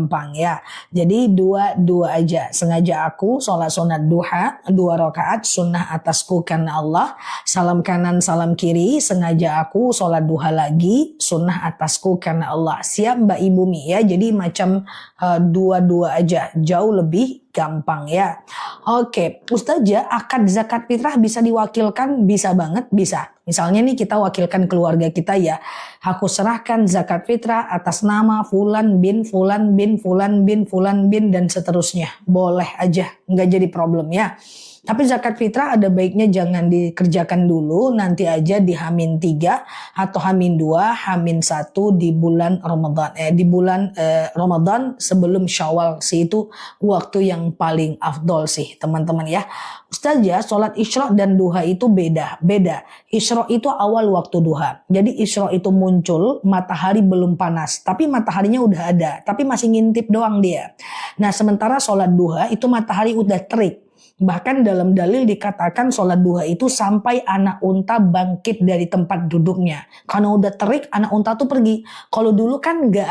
gampang ya. Jadi dua aja. Sengaja aku sholat sunat duha 2 rakaat sunnah atasku karena Allah. Salam kanan salam kiri. Sengaja aku sholat duha lagi sunnah atasku karena Allah. Siap Mbak Ibu Mi ya. Jadi macam dua aja. Jauh lebih gampang ya. Oke, Ustazah, akad zakat fitrah bisa diwakilkan? Bisa banget, bisa. Misalnya nih kita wakilkan keluarga kita ya. Aku serahkan zakat fitrah atas nama Fulan bin Fulan bin Fulan bin Fulan bin dan seterusnya. Boleh aja, nggak jadi problem ya. Tapi zakat fitrah ada baiknya jangan dikerjakan dulu, nanti aja di H-3 atau H-2, H-1 di bulan Ramadan. Di bulan Ramadan sebelum Syawal sih, itu waktu yang paling afdol sih teman-teman ya. Ustazah, sholat isyraq dan duha itu beda. Isyraq itu awal waktu duha. Jadi isyraq itu muncul, matahari belum panas. Tapi mataharinya udah ada. Tapi masih ngintip doang dia. Nah sementara sholat duha itu matahari udah terik. Bahkan dalam dalil dikatakan sholat duha itu sampai anak unta bangkit dari tempat duduknya. Karena udah terik, anak unta tuh pergi. Kalau dulu kan nggak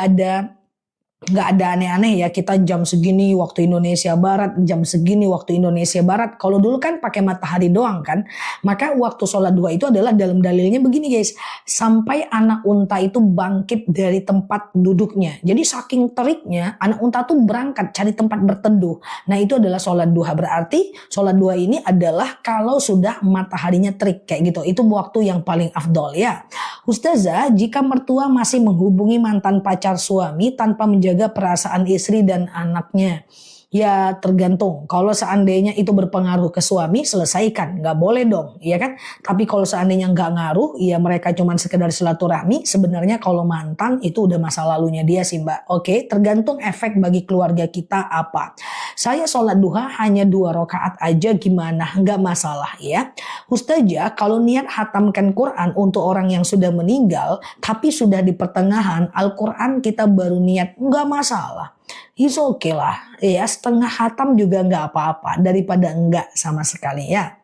ada aneh-aneh ya, kita jam segini waktu Indonesia Barat, jam segini waktu Indonesia Barat. Kalau dulu kan pakai matahari doang kan. Maka waktu sholat duha itu adalah dalam dalilnya begini guys, sampai anak unta itu bangkit dari tempat duduknya. Jadi saking teriknya anak unta tuh berangkat cari tempat berteduh. Nah itu adalah sholat duha. Berarti sholat duha ini adalah kalau sudah mataharinya terik kayak gitu. Itu waktu yang paling afdol ya. Ustazah, jika mertua masih menghubungi mantan pacar suami tanpa menjaga perasaan istri dan anaknya, ya tergantung. Kalau seandainya itu berpengaruh ke suami, selesaikan. Nggak boleh dong, ya kan? Tapi kalau seandainya nggak ngaruh, ya mereka cuma sekedar silaturahmi. Sebenarnya kalau mantan itu udah masa lalunya dia sih Mbak. Oke, tergantung efek bagi keluarga kita apa. Saya sholat duha hanya 2 rakaat aja, gimana? Nggak masalah ya. Ustazah, kalau niat hatamkan Quran untuk orang yang sudah meninggal, tapi sudah di pertengahan Al-Quran kita baru niat, nggak masalah. It's okay lah ya, setengah hatam juga nggak apa-apa daripada enggak sama sekali ya.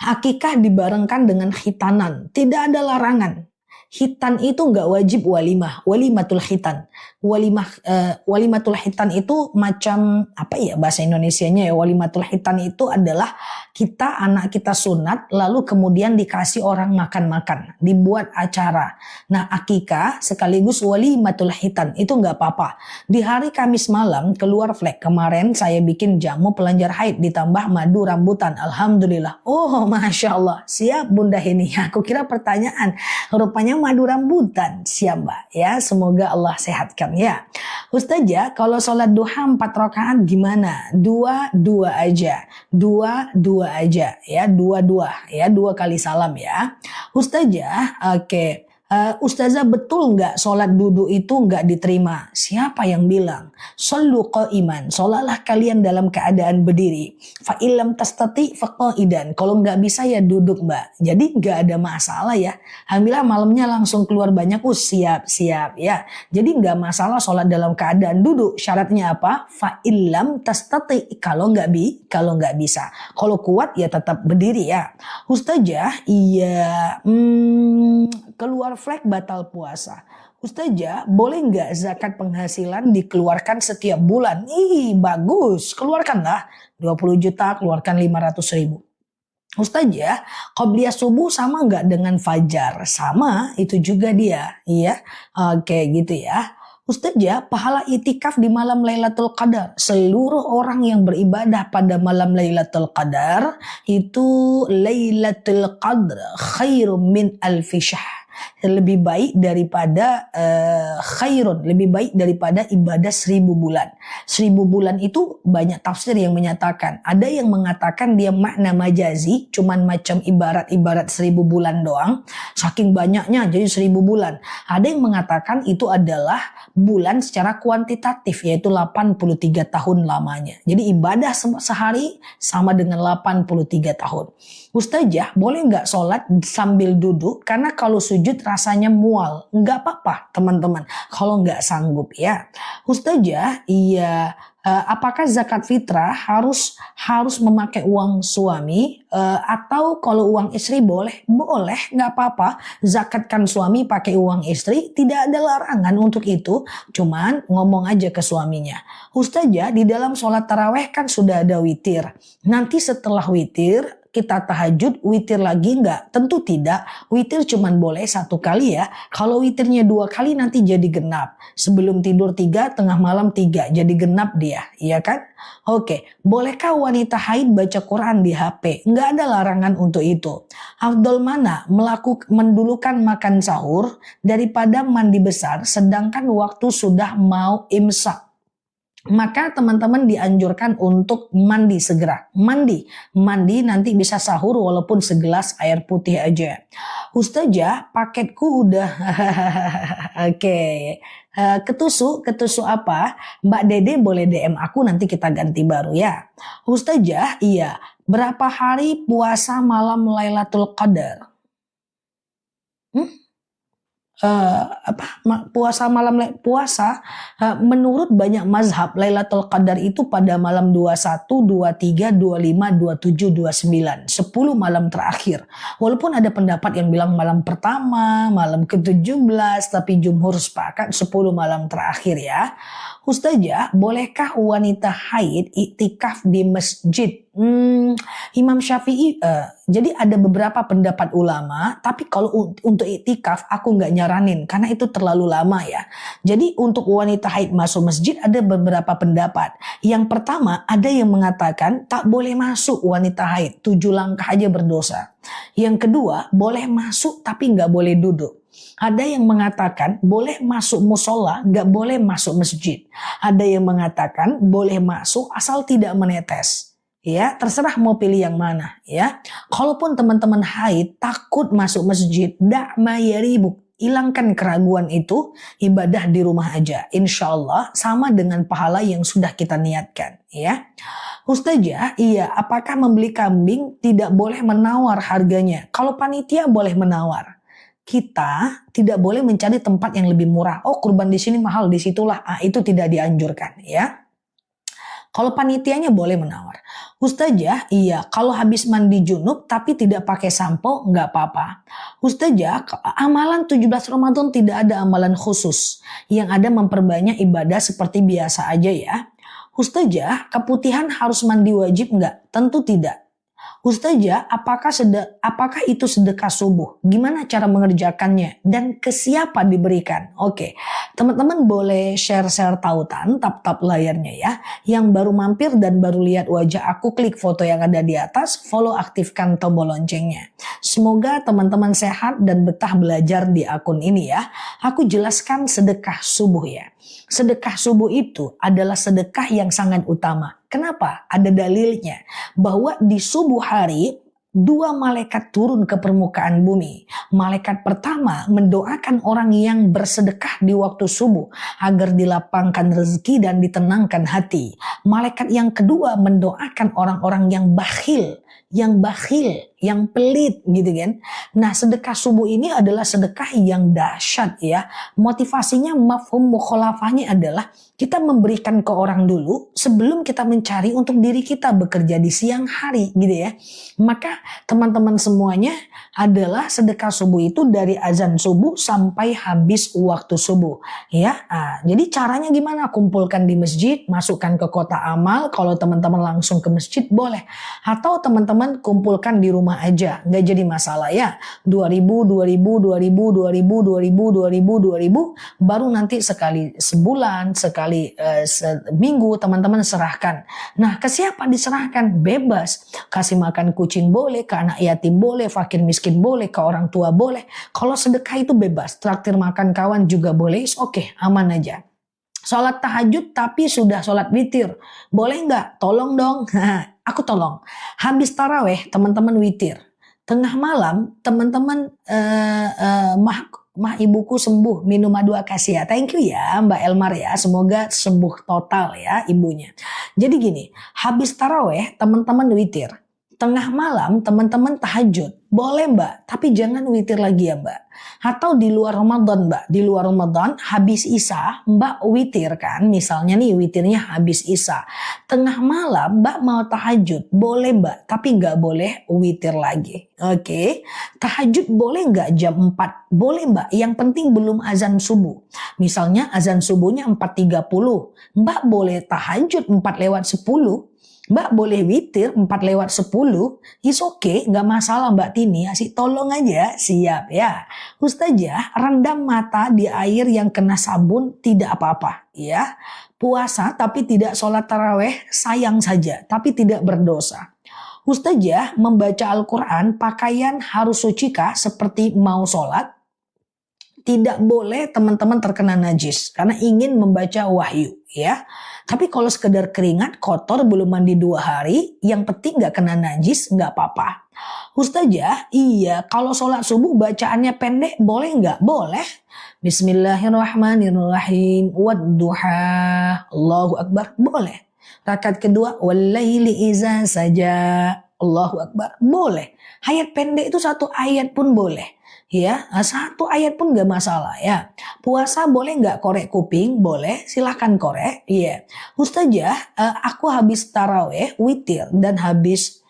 Akikah dibarengkan dengan khitanan, tidak ada larangan. Khitan itu nggak wajib walimah, walimatul khitan. Walimatul khitan itu macam apa ya bahasa Indonesianya ya? Walimatul khitan itu adalah anak kita sunat lalu kemudian dikasih orang makan-makan, dibuat acara. Nah akikah sekaligus walimatul khitan itu nggak apa-apa. Di hari Kamis malam keluar flek, kemarin saya bikin jamu pelanjar haid ditambah madu rambutan. Alhamdulillah. Oh masya Allah, siap bunda ini. Aku kira pertanyaan, rupanya madu rambutan. Siap Mbak ya, semoga Allah sehatkan ya. Ustazah, kalau sholat duha 4 rakaat gimana? 2 aja. 2 aja ya, 2 ya, 2 kali salam ya. Ustazah, oke. Ustazah, betul nggak sholat duduk itu nggak diterima? Siapa yang bilang? Shollu qa'iman, sholatlah kalian dalam keadaan berdiri. Fa illam tastati fa qa'idan. Kalau nggak bisa ya duduk Mbak. Jadi nggak ada masalah ya. Alhamdulillah malamnya langsung keluar banyak. Siap ya. Jadi nggak masalah sholat dalam keadaan duduk. Syaratnya apa? Fa illam tastati. Kalau nggak bisa. Kalau kuat ya tetap berdiri ya. Ustazah, iya. Keluar flek batal puasa. Ustazah, boleh nggak zakat penghasilan dikeluarkan setiap bulan? Ih, bagus. Keluarkanlah 20 juta, keluarkan 500.000. Ustazah, qobliyah subuh sama nggak dengan fajar? Sama, itu juga dia. Iya, oke gitu ya. Ustazah, pahala itikaf di malam Lailatul Qadar. Seluruh orang yang beribadah pada malam Lailatul Qadar itu Lailatul Qadar khairum min alfi syahr. Lebih baik daripada lebih baik daripada ibadah 1000 bulan. 1000 bulan itu banyak tafsir yang menyatakan. Ada yang mengatakan dia makna majazi, cuman macam ibarat 1000 bulan doang. Saking banyaknya jadi 1000 bulan. Ada yang mengatakan itu adalah bulan secara kuantitatif, yaitu 83 tahun lamanya. Jadi ibadah sehari sama dengan 83 tahun. Ustazah, boleh nggak sholat sambil duduk? Karena kalau sujud rasanya mual. Nggak apa-apa teman-teman kalau nggak sanggup ya. Ustazah, iya apakah zakat fitrah harus memakai uang suami atau kalau uang istri boleh? Boleh, nggak apa-apa. Zakatkan suami pakai uang istri, tidak ada larangan untuk itu. Cuman ngomong aja ke suaminya, Ustazah di dalam sholat taraweh kan sudah ada witir. Nanti setelah witir kita tahajud, witir lagi enggak? Tentu tidak. Witir cuman boleh 1 kali ya. Kalau witirnya 2 kali nanti jadi genap. Sebelum tidur 3, tengah malam 3. Jadi genap dia. Iya kan? Oke. Bolehkah wanita haid baca Quran di HP? Enggak ada larangan untuk itu. Afdol mana? Mendulukan makan sahur daripada mandi besar sedangkan waktu sudah mau imsak. Maka teman-teman dianjurkan untuk mandi segera. Mandi nanti bisa sahur walaupun segelas air putih aja. Ustazah, paketku udah oke. Ketusuk apa? Mbak Dede boleh DM aku nanti kita ganti baru ya. Ustazah, iya. Berapa hari puasa malam Lailatul Qadar? Puasa menurut banyak mazhab Lailatul Qadar itu pada malam 21, 23, 25, 27, 29, 10 malam terakhir. Walaupun ada pendapat yang bilang malam pertama, malam ke-17, tapi jumhur sepakat 10 malam terakhir ya. Ustazah, bolehkah wanita haid iktikaf di masjid? Imam Syafi'i, jadi ada beberapa pendapat ulama, tapi kalau untuk iktikaf aku nggak nyaranin karena itu terlalu lama ya. Jadi untuk wanita haid masuk masjid ada beberapa pendapat. Yang pertama ada yang mengatakan tak boleh masuk wanita haid, 7 langkah aja berdosa. Yang kedua boleh masuk tapi nggak boleh duduk. Ada yang mengatakan boleh masuk musola, nggak boleh masuk masjid. Ada yang mengatakan boleh masuk asal tidak menetes. Ya, terserah mau pilih yang mana ya. Kalaupun teman-teman haid takut masuk masjid, da'ma yaribuk, hilangkan keraguan itu, ibadah di rumah aja. Insya Allah sama dengan pahala yang sudah kita niatkan ya. Ustazah, iya, apakah membeli kambing tidak boleh menawar harganya? Kalau panitia boleh menawar. Kita tidak boleh mencari tempat yang lebih murah. Oh, kurban di sini mahal, di situlah. Itu tidak dianjurkan ya. Kalau panitianya boleh menawar. Ustazah, iya, kalau habis mandi junub tapi tidak pakai sampo nggak apa-apa. Ustazah, amalan 17 Ramadan tidak ada amalan khusus. Yang ada memperbanyak ibadah seperti biasa aja ya. Ustazah, keputihan harus mandi wajib nggak? Tentu tidak. Ustazah, apakah itu sedekah subuh? Gimana cara mengerjakannya? Dan ke siapa diberikan? Oke, teman-teman boleh share-share tautan, tap-tap layarnya ya. Yang baru mampir dan baru lihat wajah aku, klik foto yang ada di atas, follow, aktifkan tombol loncengnya. Semoga teman-teman sehat dan betah belajar di akun ini ya. Aku jelaskan sedekah subuh ya. Sedekah subuh itu adalah sedekah yang sangat utama. Kenapa? Ada dalilnya. Bahwa di subuh hari 2 malaikat turun ke permukaan bumi. Malaikat pertama mendoakan orang yang bersedekah di waktu subuh agar dilapangkan rezeki dan ditenangkan hati. Malaikat yang kedua mendoakan orang-orang yang bakhil, yang pelit gitu kan. Nah, sedekah subuh ini adalah sedekah yang dahsyat ya. Motivasinya, mafhum mukhalafahnya adalah kita memberikan ke orang dulu sebelum kita mencari untuk diri kita, bekerja di siang hari gitu ya. Maka teman-teman semuanya adalah sedekah subuh itu dari azan subuh sampai habis waktu subuh ya. Jadi caranya gimana? Kumpulkan di masjid, masukkan ke kotak amal. Kalau teman-teman langsung ke masjid boleh, atau teman-teman kumpulkan di rumah aja, nggak jadi masalah ya. 2000 baru nanti sekali sebulan, sekali seminggu teman-teman serahkan. Nah, ke siapa diserahkan? Bebas. Kasih makan kucing boleh, ke anak yatim boleh, fakir miskin boleh, ke orang tua boleh. Kalau sedekah itu bebas. Traktir makan kawan juga boleh. Oke, aman aja. Sholat tahajud tapi sudah sholat witir. Boleh nggak? Tolong dong. Aku tolong. Habis taraweh teman-teman witir. Tengah malam teman-teman mah ibuku sembuh, minum madu akasia. Thank you ya Mbak Elmar ya. Semoga sembuh total ya ibunya. Jadi gini, habis taraweh teman-teman witir. Tengah malam teman-teman tahajud. boleh Mbak, tapi jangan witir lagi ya Mbak. Atau di luar Ramadan Mbak, di luar Ramadan habis Isya Mbak witir kan, misalnya nih witirnya habis Isya. Tengah malam Mbak mau tahajud, boleh Mbak, tapi nggak boleh witir lagi. Oke, tahajud boleh nggak jam 4? Boleh Mbak, yang penting belum azan subuh. Misalnya azan subuhnya 4.30, Mbak boleh tahajud 4:10. Mbak boleh witir 4:10, is okay, nggak masalah Mbak Tini, asik tolong aja, siap ya. Ustazah, rendam mata di air yang kena sabun tidak apa-apa ya. Puasa tapi tidak sholat taraweh, sayang saja, tapi tidak berdosa. Ustazah, membaca Al-Quran pakaian harus sucikah seperti mau sholat? Tidak boleh teman-teman terkena najis karena ingin membaca wahyu ya. Tapi kalau sekedar keringat kotor belum mandi 2 hari, yang penting nggak kena najis nggak apa-apa. Ustazah, iya kalau sholat subuh bacaannya pendek boleh nggak? Boleh. Bismillahirrahmanirrahim. Wadduha. Allahu Akbar. Boleh. Rakaat kedua walaili iza saja. Allahu Akbar. Boleh. Ayat pendek itu 1 ayat pun boleh. Ya, 1 ayat pun gak masalah ya. Puasa boleh nggak korek kuping? Boleh, silahkan korek. Iya. Ustazah, aku habis taraweh witir dan habis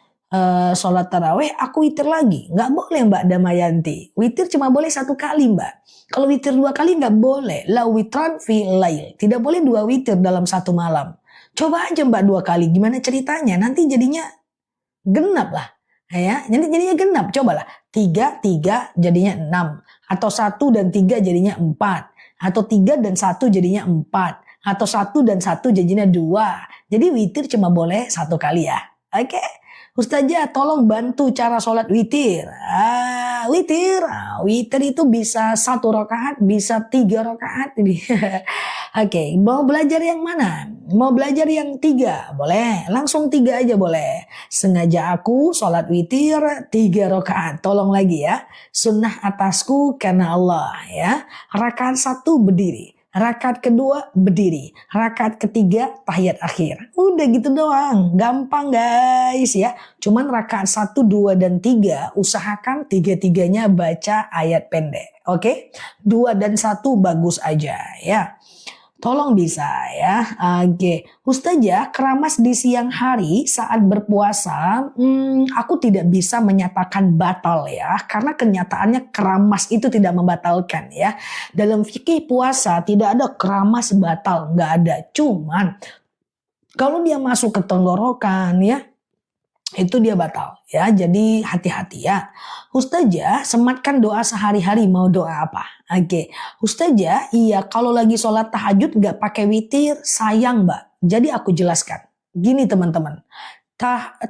sholat taraweh aku witir lagi. Nggak boleh Mbak Damayanti. Witir cuma boleh 1 kali Mbak. Kalau witir 2 kali nggak boleh. La witran fi lail. Tidak boleh 2 witir dalam 1 malam. Coba aja Mbak 2 kali. Gimana ceritanya? Nanti jadinya genap lah. Ya, jadinya genap. Cobalah 3 jadinya 6, atau 1 dan 3 jadinya 4, atau 3 dan 1 jadinya 4, atau 1 dan 1 jadinya 2. Jadi witir cuma boleh 1 kali ya. Oke. Ustazah tolong bantu cara sholat witir. Witir itu bisa 1 rakaat, bisa 3 rakaat. Oke, mau belajar yang mana? Mau belajar yang 3? Boleh, langsung 3 aja boleh. Sengaja aku sholat witir 3 rakaat. Tolong lagi ya. Sunnah atasku karena Allah ya. Rakaat 1 berdiri. Rakaat kedua berdiri, rakaat ketiga tahiyat akhir. Udah gitu doang, gampang guys ya. Cuman rakaat 1, 2, dan 3 usahakan 3-3-nya baca ayat pendek. Oke, 2 dan 1 bagus aja ya. Tolong bisa ya. Oke. Ustazah, keramas di siang hari saat berpuasa, aku tidak bisa menyatakan batal ya. Karena kenyataannya keramas itu tidak membatalkan ya. Dalam fikih puasa tidak ada keramas batal, nggak ada. Cuman kalau dia masuk ke tenggorokan ya, itu dia batal ya. Jadi hati-hati ya. Ustazah, sematkan doa sehari-hari, mau doa apa? Oke. Ustazah, iya kalau lagi sholat tahajud gak pakai witir, sayang Mbak. Jadi aku jelaskan. Gini teman-teman.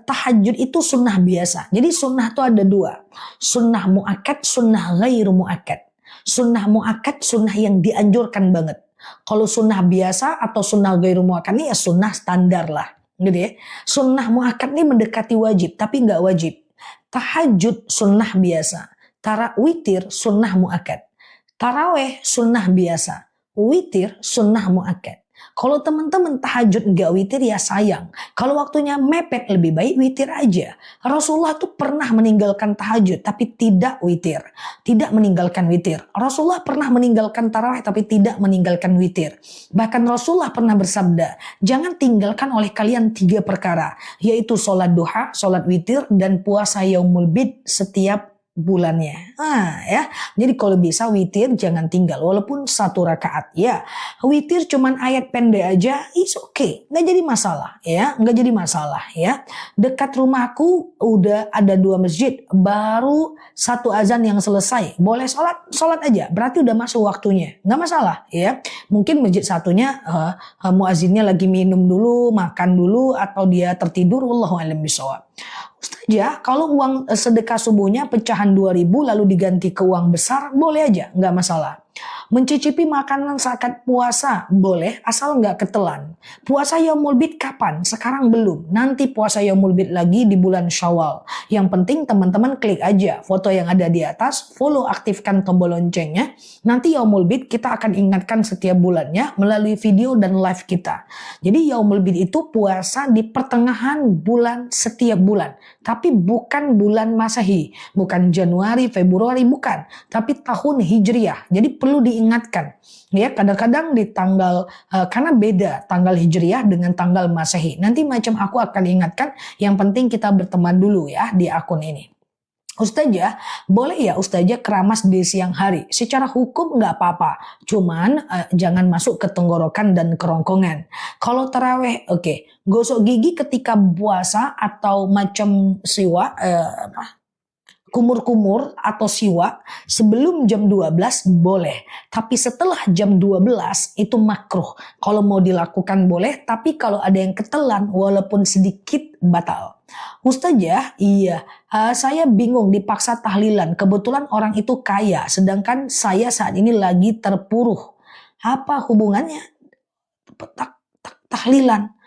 Tahajud itu sunnah biasa. Jadi sunnah itu ada 2. Sunnah muakkad, sunnah ghairu muakkad. Sunnah muakkad, sunnah yang dianjurkan banget. Kalau sunnah biasa atau sunnah ghairu muakkad ini ya sunnah standar lah. Gitu ya. Sunnah muakkad ini mendekati wajib tapi nggak wajib. Tahajud sunnah biasa. Witir sunnah muakkad. Taraweh sunnah biasa. Witir sunnah muakkad. Kalau teman-teman tahajud nggak witir ya sayang. Kalau waktunya mepet lebih baik witir aja. Rasulullah tuh pernah meninggalkan tahajud tapi tidak witir. Tidak meninggalkan witir. Rasulullah pernah meninggalkan tarawih tapi tidak meninggalkan witir. Bahkan Rasulullah pernah bersabda, jangan tinggalkan oleh kalian 3 perkara. Yaitu sholat duha, sholat witir, dan puasa yaumul bid setiap bulannya. Ya. Jadi kalau bisa witir jangan tinggal walaupun 1 rakaat ya. Witir cuman ayat pendek aja, is okay, nggak jadi masalah ya, nggak jadi masalah ya. Dekat rumahku udah ada 2 masjid, baru 1 azan yang selesai. Boleh sholat aja, berarti udah masuk waktunya, nggak masalah ya. Mungkin masjid satunya muazinnya lagi minum dulu, makan dulu, atau dia tertidur. Wallahu a'lam bishawab. Ustazah, kalau uang sedekah subuhnya pecahan 2.000 lalu diganti ke uang besar, boleh aja, nggak masalah. Mencicipi makanan saat puasa boleh asal nggak ketelan. Puasa Yaumul Bid kapan? Sekarang belum. Nanti puasa Yaumul Bid lagi di bulan Syawal. Yang penting teman-teman klik aja foto yang ada di atas, follow, aktifkan tombol loncengnya. Nanti Yaumul Bid kita akan ingatkan setiap bulannya melalui video dan live kita. Jadi Yaumul Bid itu puasa di pertengahan bulan setiap bulan. Tapi bukan bulan Masehi. Bukan Januari, Februari, bukan. Tapi tahun Hijriah. Jadi perlu diingatkan. Ya, kadang-kadang di tanggal karena beda tanggal Hijriah dengan tanggal Masehi. Nanti macam aku akan ingatkan, yang penting kita berteman dulu ya di akun ini. Ustazah, boleh ya Ustazah keramas di siang hari? Secara hukum nggak apa-apa, cuman jangan masuk ke tenggorokan dan kerongkongan. Kalau taraweh, oke. Gosok gigi ketika puasa atau macam siwa, kumur-kumur atau siwak sebelum jam 12 boleh. Tapi setelah jam 12 itu makruh. Kalau mau dilakukan boleh, tapi kalau ada yang ketelan walaupun sedikit batal. Ustazah, iya, saya bingung dipaksa tahlilan. Kebetulan orang itu kaya, sedangkan saya saat ini lagi terpuruk. Apa hubungannya? Tahlilan.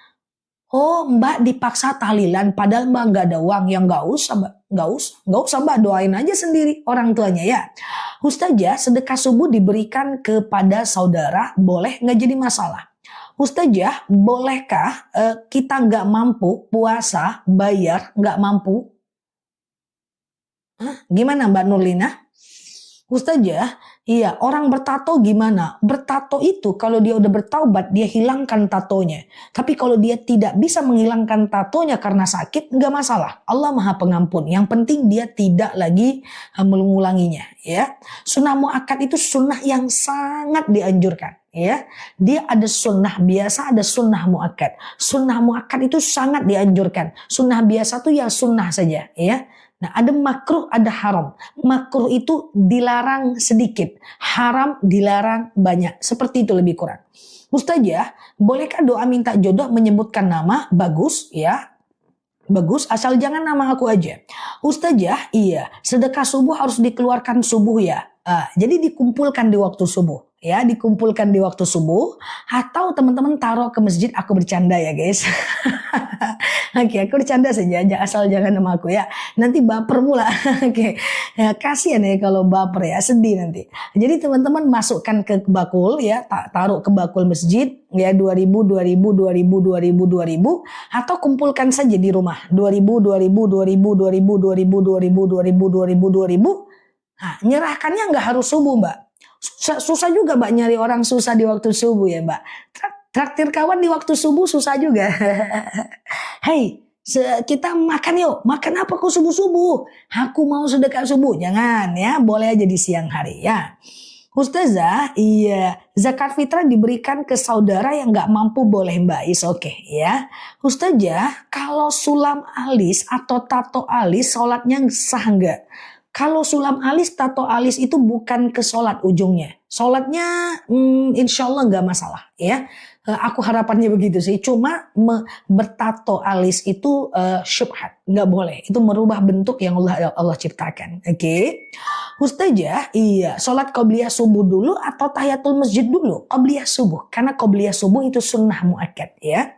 Oh, Mbak dipaksa tahlilan, padahal Mbak nggak ada uang. Yang nggak usah, Mbak. Nggak usah Mbak, doain aja sendiri orang tuanya ya. Ustazah, sedekah subuh diberikan kepada saudara, boleh nggak jadi masalah. Ustazah, bolehkah kita nggak mampu puasa, bayar nggak mampu? Gimana Mbak Nurlina? Ustazah, iya, orang bertato gimana? Bertato itu kalau dia udah bertaubat, dia hilangkan tatonya. Tapi kalau dia tidak bisa menghilangkan tatonya karena sakit, nggak masalah. Allah Maha Pengampun. Yang penting dia tidak lagi mengulanginya. Ya, sunnah muakkad itu sunnah yang sangat dianjurkan. Ya, dia ada sunnah biasa, ada sunnah muakkad. Sunnah muakkad itu sangat dianjurkan. Sunnah biasa tuh ya sunnah saja. Ya. Nah, ada makruh, ada haram. Makruh itu dilarang sedikit, haram dilarang banyak. Seperti itu lebih kurang. Ustazah, bolehkah doa minta jodoh menyebutkan nama? Bagus, ya. Bagus, asal jangan nama aku aja. Ustazah, iya, sedekah subuh harus dikeluarkan subuh ya. Jadi dikumpulkan di waktu subuh. Ya, dikumpulkan di waktu subuh. Atau teman-teman taruh ke masjid. Aku bercanda ya guys. Oke, aku bercanda saja, asal jangan nama aku ya. Nanti baper pula. Oke, ya, kasihan ya kalau baper ya, sedih nanti. Jadi teman-teman masukkan ke bakul ya, taruh ke bakul masjid ya 2000, 2000, 2000, 2000, 2000 atau kumpulkan saja di rumah 2000, 2000, 2000, 2000, 2000, 2000, 2000, 2000, 2000. Nah, nyerahkannya nggak harus subuh Mbak. Susah juga Mbak nyari orang susah di waktu subuh ya Mbak. Traktir kawan di waktu subuh susah juga. Hei, kita makan yuk. Makan apa kok subuh-subuh? Aku mau sedekah subuh. Jangan ya, boleh aja di siang hari ya. Ustazah, iya, zakat fitrah diberikan ke saudara yang nggak mampu boleh Mbak, is oke ya. Ustazah, kalau sulam alis atau tato alis, sholatnya sah nggak? Kalau sulam alis, tato alis itu bukan ke sholat ujungnya. Sholatnya insya Allah nggak masalah ya. Aku harapannya begitu sih. Cuma bertato alis itu syubhat. Nggak boleh. Itu merubah bentuk yang Allah ciptakan. Oke. Ustazah, iya. Sholat qobliyah subuh dulu atau tahiyatul masjid dulu? Qobliyah subuh. Karena qobliyah subuh itu sunnah muakkad ya.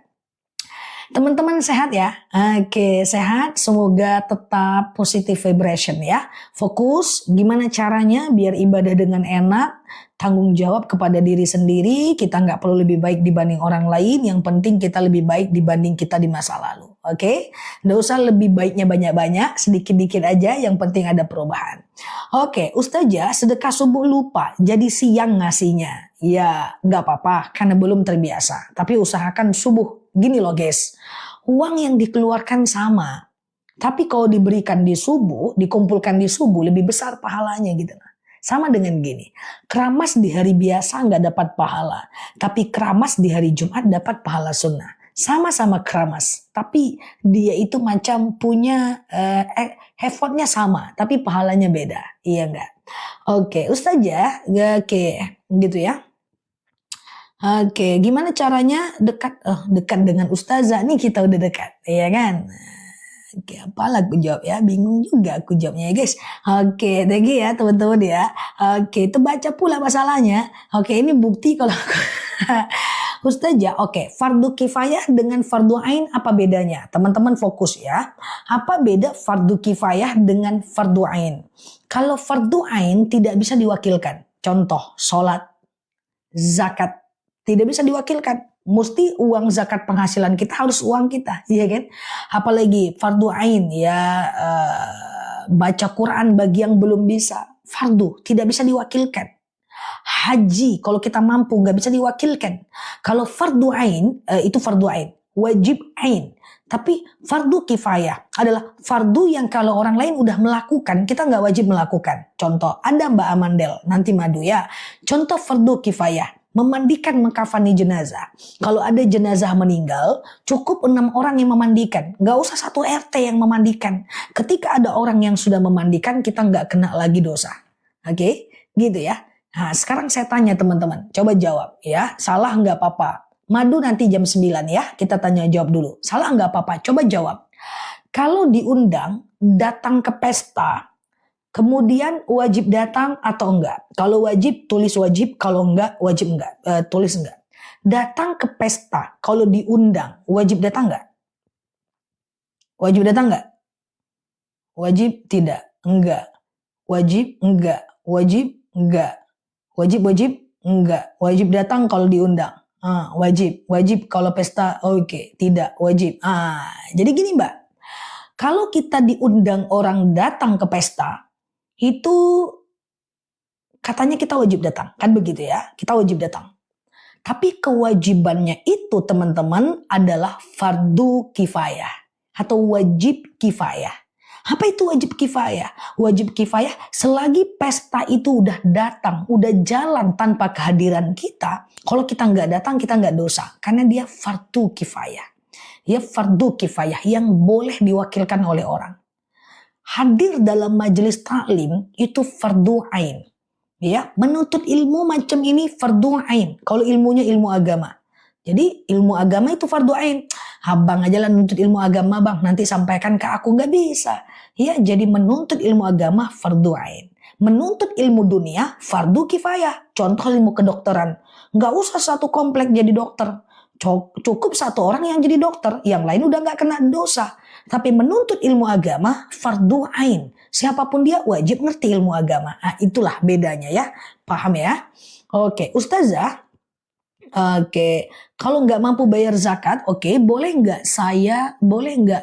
Teman-teman sehat ya? Oke, sehat. Semoga tetap positive vibration ya. Fokus gimana caranya biar ibadah dengan enak. Tanggung jawab kepada diri sendiri. Kita nggak perlu lebih baik dibanding orang lain. Yang penting kita lebih baik dibanding kita di masa lalu. Oke? Nggak usah lebih baiknya banyak-banyak. Sedikit-dikit aja. Yang penting ada perubahan. Oke, Ustazah sedekah subuh lupa. Jadi siang ngasihnya. Ya nggak apa-apa karena belum terbiasa. Tapi usahakan subuh. Gini loh guys, uang yang dikeluarkan sama, tapi kalau diberikan di subuh, dikumpulkan di subuh lebih besar pahalanya gitu. Sama dengan gini, keramas di hari biasa nggak dapat pahala, tapi keramas di hari Jumat dapat pahala sunnah. Sama-sama keramas, tapi dia itu macam punya effortnya sama, tapi pahalanya beda, iya nggak? Oke, Ustazah, oke, gitu ya. Oke, gimana caranya dekat dengan ustazah? Nih kita udah dekat, ya kan? Oke, apalah aku jawab ya, bingung juga aku jawabnya ya guys. Oke, thank you ya teman-teman ya. Oke, itu baca pula masalahnya. Oke, ini bukti kalau aku Ustazah, oke, fardu kifayah dengan fardu ain apa bedanya? Teman-teman fokus ya. Apa beda fardu kifayah dengan fardu ain? Kalau fardu ain tidak bisa diwakilkan. Contoh, sholat, zakat, tidak bisa diwakilkan. Mesti uang zakat penghasilan kita harus uang kita, iya kan? Apalagi fardu ain ya, baca Quran bagi yang belum bisa, fardu tidak bisa diwakilkan. Haji kalau kita mampu nggak bisa diwakilkan. Kalau fardu ain itu fardu ain, wajib ain. Tapi fardu kifayah adalah fardu yang kalau orang lain udah melakukan, kita nggak wajib melakukan. Contoh, ada Mbak Amandel, nanti madu ya. Contoh fardu kifayah, memandikan mengkafani jenazah. Kalau ada jenazah meninggal, cukup 6 orang yang memandikan. Nggak usah 1 RT yang memandikan. Ketika ada orang yang sudah memandikan, kita nggak kena lagi dosa. Oke, gitu ya. Nah, sekarang saya tanya teman-teman, coba jawab ya. Salah nggak apa-apa. Madu nanti jam 9 ya, kita tanya jawab dulu. Salah nggak apa-apa, coba jawab. Kalau diundang, datang ke pesta, kemudian wajib datang atau enggak? Kalau wajib, tulis wajib. Kalau enggak, wajib enggak. Tulis enggak. Datang ke pesta, kalau diundang, wajib datang enggak? Wajib datang enggak? Wajib tidak, enggak. Wajib, enggak. Wajib, enggak. Wajib enggak. Wajib datang kalau diundang. Wajib kalau pesta, oke, tidak, wajib. Jadi gini Mbak, kalau kita diundang orang datang ke pesta, itu katanya kita wajib datang, kan begitu ya, kita wajib datang. Tapi kewajibannya itu teman-teman adalah fardu kifayah atau wajib kifayah. Apa itu wajib kifayah? Wajib kifayah selagi pesta itu udah datang, udah jalan tanpa kehadiran kita. Kalau kita nggak datang, kita nggak dosa. Karena dia fardu kifayah. Dia fardu kifayah yang boleh diwakilkan oleh orang. Hadir dalam majelis taklim itu fardu ain. Ya, menuntut ilmu macam ini fardu ain. Kalau ilmunya ilmu agama. Jadi ilmu agama itu fardu ain. Abang aja lah nuntut ilmu agama bang, nanti sampaikan ke aku, nggak bisa. Ya, jadi menuntut ilmu agama fardu ain. Menuntut ilmu dunia fardu kifayah. Contoh ilmu kedokteran. Nggak usah satu komplek jadi dokter. Cukup 1 orang yang jadi dokter, yang lain udah nggak kena dosa. Tapi menuntut ilmu agama fardu ain. Siapapun dia wajib ngerti ilmu agama. Itulah bedanya ya. Paham ya? Oke, Ustazah. Oke, kalau nggak mampu bayar zakat, boleh nggak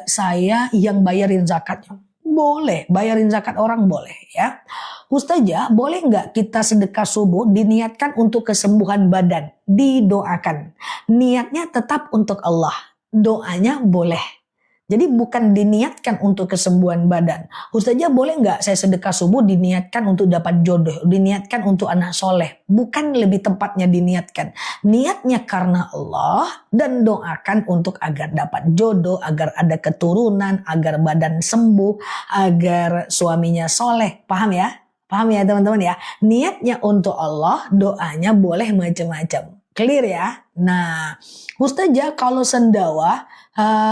saya yang bayarin zakatnya? Boleh, bayarin zakat orang boleh ya. Ustazah, boleh nggak kita sedekah subuh diniatkan untuk kesembuhan badan? Didoakan. Niatnya tetap untuk Allah. Doanya boleh. Jadi bukan diniatkan untuk kesembuhan badan. Ustazah, boleh nggak saya sedekah subuh diniatkan untuk dapat jodoh, diniatkan untuk anak soleh. Bukan lebih tepatnya diniatkan. Niatnya karena Allah dan doakan untuk agar dapat jodoh, agar ada keturunan, agar badan sembuh, agar suaminya soleh. Paham ya? Paham ya teman-teman ya? Niatnya untuk Allah, doanya boleh macam-macam. Clear ya? Nah, Ustazah kalau sendawa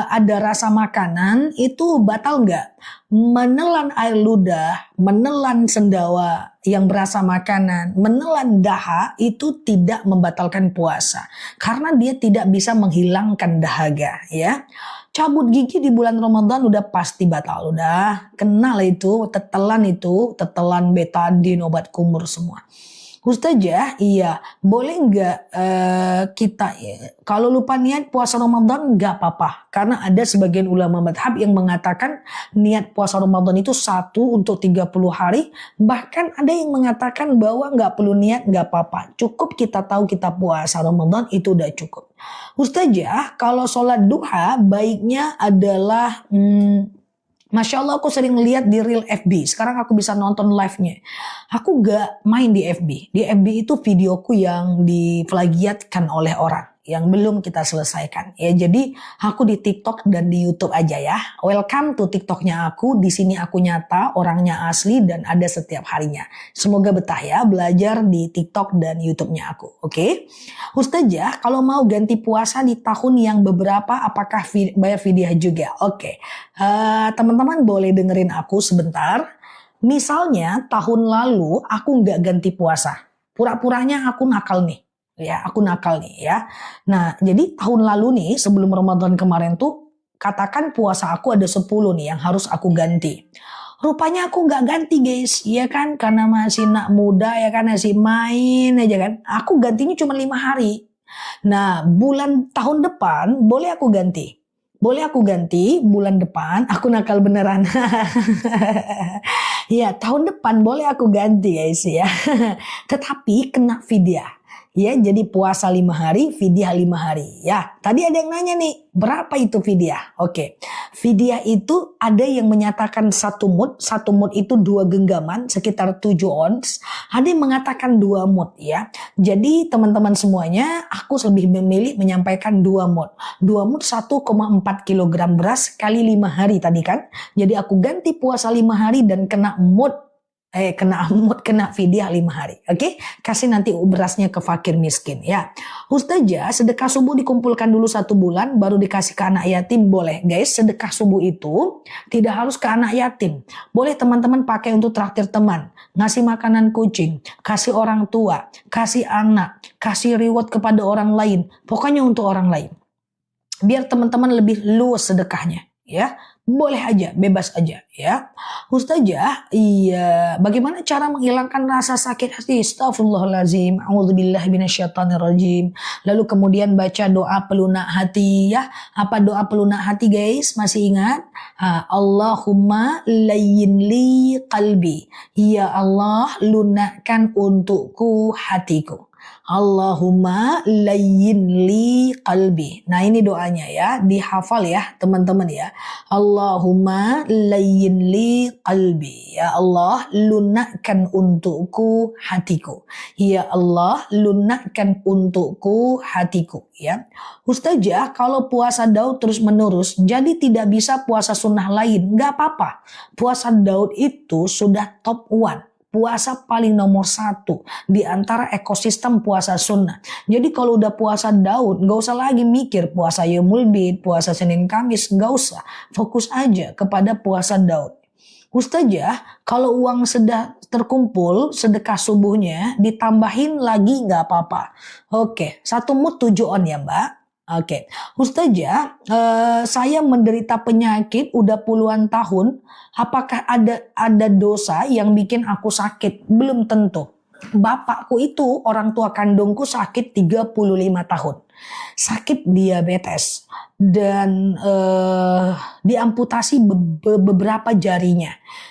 ada rasa makanan itu batal nggak? Menelan air ludah, menelan sendawa yang berasa makanan, menelan daha itu tidak membatalkan puasa. Karena dia tidak bisa menghilangkan dahaga ya. Cabut gigi di bulan Ramadan udah pasti batal. Udah kenal itu, tetelan betadin, obat kumur semua. Ustazah, iya, boleh nggak kita kalau lupa niat puasa Ramadan nggak apa-apa, karena ada sebagian ulama madhab yang mengatakan niat puasa Ramadan itu 1 untuk 30 hari, bahkan ada yang mengatakan bahwa nggak perlu niat, nggak apa-apa, cukup kita tahu kita puasa Ramadan itu udah cukup. Ustazah, kalau sholat duha baiknya adalah Masya Allah, aku sering lihat di Reel FB. Sekarang aku bisa nonton live-nya. Aku gak main di FB. Di FB itu videoku yang diplagiatkan oleh orang. yang belum kita selesaikan. Ya, jadi aku di TikTok dan di YouTube aja ya. Welcome to TikToknya aku. Di sini aku nyata, orangnya asli dan ada setiap harinya. Semoga betah ya belajar di TikTok dan YouTube-nya aku. Oke. Ustazah, kalau mau ganti puasa di tahun yang beberapa, apakah bayar fidyah juga? Oke. Teman-teman boleh dengerin aku sebentar. Misalnya tahun lalu aku nggak ganti puasa. Pura-puranya aku nakal nih. Ya, aku nakal nih ya. Nah, jadi tahun lalu nih sebelum Ramadan kemarin tuh katakan puasa aku ada 10 nih yang harus aku ganti. Rupanya aku nggak ganti guys, ya kan? Karena masih nak muda ya kan, masih main aja kan. Aku gantinya cuma 5 hari. Nah, bulan tahun depan boleh aku ganti. Boleh aku ganti bulan depan, aku nakal beneran. Ya, tahun depan boleh aku ganti guys ya. Tetapi kena fidyah. Ya, jadi puasa 5 hari, fidyah 5 hari. Ya, tadi ada yang nanya nih, berapa itu fidyah? Oke, fidyah itu ada yang menyatakan 1 mud itu 2 genggaman, sekitar 7 ons. Ada yang mengatakan 2 mud ya. Jadi teman-teman semuanya, aku lebih memilih menyampaikan 2 mud. 2 mud 1,4 kilogram beras kali 5 hari tadi kan. Jadi aku ganti puasa 5 hari dan kena fidyah 5 hari. Oke? Kasih nanti berasnya ke fakir miskin ya. Ustazah, sedekah subuh dikumpulkan dulu 1 bulan baru dikasih ke anak yatim boleh. Guys, sedekah subuh itu tidak harus ke anak yatim. Boleh teman-teman pakai untuk traktir teman, ngasih makanan kucing, kasih orang tua, kasih anak, kasih reward kepada orang lain. Pokoknya untuk orang lain. Biar teman-teman lebih luas sedekahnya ya. Boleh aja, bebas aja ya. Ustazah, iya, bagaimana cara menghilangkan rasa sakit hati? Astagfirullahalazim, a'udzubillahi minasyaitonirrajim. Lalu kemudian baca doa pelunak hati ya. Apa doa pelunak hati guys? Masih ingat? Allahumma layyin li qalbi. Ya Allah, lunakkan untukku hatiku. Allahumma layyin li qalbi. Nah, ini doanya ya, dihafal ya teman-teman ya. Allahumma layyin li qalbi. Ya Allah, lunakkan untukku hatiku. Ya Allah, lunakkan untukku hatiku ya. Ustazah, kalau puasa Daud terus menerus jadi tidak bisa puasa sunnah lain. Gak apa-apa. Puasa Daud itu sudah top 1. Puasa paling nomor 1 di antara ekosistem puasa sunnah. Jadi kalau udah puasa Daud, gak usah lagi mikir puasa Yaumul Bid, puasa Senin Kamis, gak usah. Fokus aja kepada puasa Daud. Ustazah, kalau uang sudah terkumpul, sedekah subuhnya ditambahin lagi gak apa-apa. Oke, 1 mud 7 on ya mbak. Oke, Ustazah, saya menderita penyakit udah puluhan tahun. Apakah ada dosa yang bikin aku sakit? Belum tentu. Bapakku itu, orang tua kandungku sakit 35 tahun. Sakit diabetes dan diamputasi beberapa jarinya.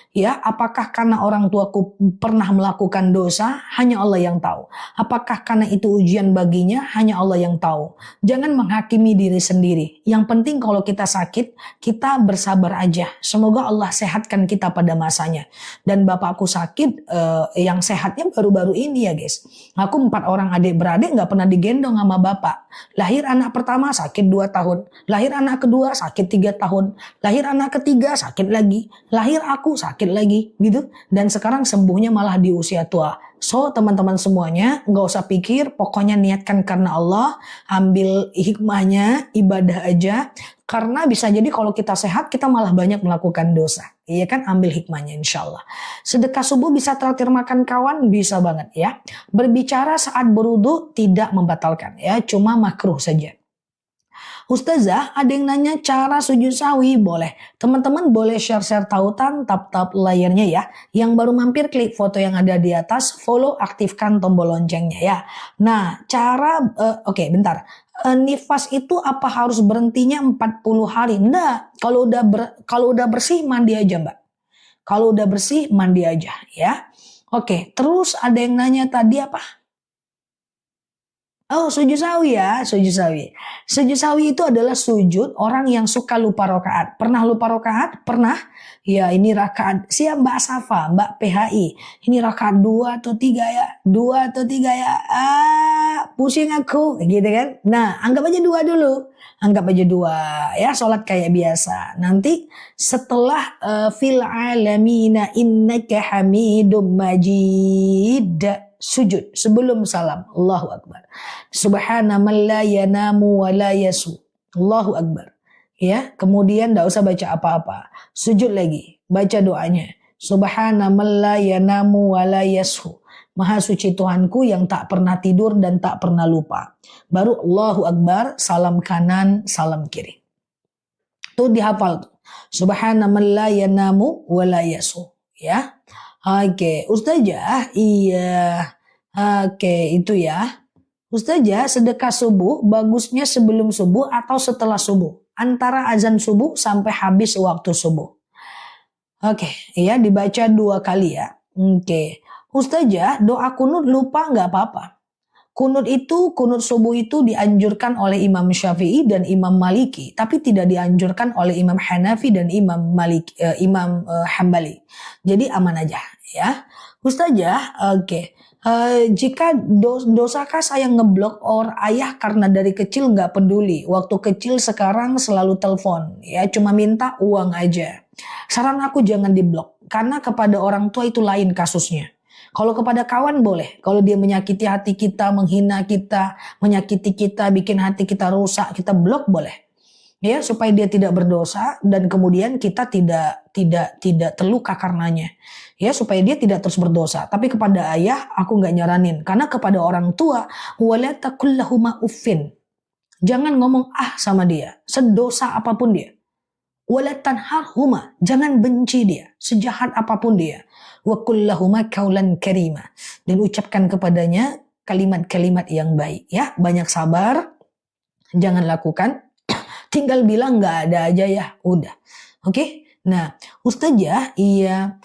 Ya, apakah karena orang tuaku pernah melakukan dosa? Hanya Allah yang tahu. Apakah karena itu ujian baginya? Hanya Allah yang tahu. Jangan menghakimi diri sendiri. Yang penting kalau kita sakit, kita bersabar aja. Semoga Allah sehatkan kita pada masanya. Dan bapakku sakit, yang sehatnya baru-baru ini ya guys. Aku 4 orang adik-beradik gak pernah digendong sama bapak. Lahir anak pertama sakit 2 tahun. Lahir anak kedua sakit 3 tahun. Lahir anak ketiga sakit lagi. Lahir aku sakit lagi gitu. Dan sekarang sembuhnya malah di usia tua. So teman-teman semuanya gak usah pikir, pokoknya niatkan karena Allah. Ambil hikmahnya, ibadah aja. Karena bisa jadi kalau kita sehat kita malah banyak melakukan dosa. Iya kan, ambil hikmahnya insya Allah. Sedekah subuh bisa traktir makan kawan, bisa banget ya. Berbicara saat berwudu tidak membatalkan ya, cuma makruh saja. Ustazah, ada yang nanya cara sujud sahwi, boleh. Teman-teman boleh share-share tautan, tap-tap layarnya ya. Yang baru mampir klik foto yang ada di atas, follow, aktifkan tombol loncengnya ya. Nah, cara, oke, bentar. Nifas itu apa harus berhentinya 40 hari? Enggak, kalau udah bersih mandi aja mbak. Kalau udah bersih mandi aja ya. Oke, terus ada yang nanya tadi apa? Oh, sujud sawi ya, sujud sawi. Sujud sawi itu adalah sujud orang yang suka lupa rokaat. Pernah lupa rokaat? Pernah? Ya, ini rakaat. Siap Mbak Safa, Mbak PHI. Ini rakaat 2 atau 3 ya? 2 atau 3 ya? Pusing aku, gitu kan? Nah, anggap aja 2 dulu. Anggap aja 2 ya, sholat kayak biasa. Nanti setelah fil alamina innaka hamidum majid, sujud sebelum salam. Allahu Akbar. Subhana man la yanamu wa la yasu. Allahu Akbar. Ya, kemudian enggak usah baca apa-apa. Sujud lagi, baca doanya. Subhana man la yanamu wa la yasu. Maha suci Tuhanku yang tak pernah tidur dan tak pernah lupa. Baru Allahu Akbar, salam kanan, salam kiri. Itu dihafal tuh. Subhana man la yanamu wa la yasu. Ya. Oke, Ustazah, iya. Oke, itu ya. Ustazah, sedekah subuh bagusnya sebelum subuh atau setelah subuh? Antara azan subuh sampai habis waktu subuh. Oke, ya dibaca 2 kali ya. Oke. Ustazah, doa kunut lupa nggak apa-apa. Kunut subuh itu dianjurkan oleh Imam Syafi'i dan Imam Maliki, tapi tidak dianjurkan oleh Imam Hanafi dan Imam Hambali. Jadi aman aja ya. Ustazah, oke. Jika dosakah saya ngeblok ayah karena dari kecil nggak peduli, waktu kecil sekarang selalu telepon, ya cuma minta uang aja. Saran aku jangan diblok, karena kepada orang tua itu lain kasusnya. Kalau kepada kawan boleh, kalau dia menyakiti hati kita, menghina kita, menyakiti kita, bikin hati kita rusak, kita blok boleh. Ya, supaya dia tidak berdosa dan kemudian kita tidak terluka karenanya. Ya, supaya dia tidak terus berdosa. Tapi kepada ayah aku nggak nyaranin, karena kepada orang tua wala taqul lahuma uffin. Jangan ngomong sama dia, sedosa apapun dia. Wala tanharhuma, jangan benci dia, sejahat apapun dia. Wa qul lahuma qaulan karima, dan ucapkan kepadanya kalimat-kalimat yang baik ya. Banyak sabar, jangan lakukan, tinggal bilang nggak ada aja ya, udah. Oke? Nah, Ustazah, iya,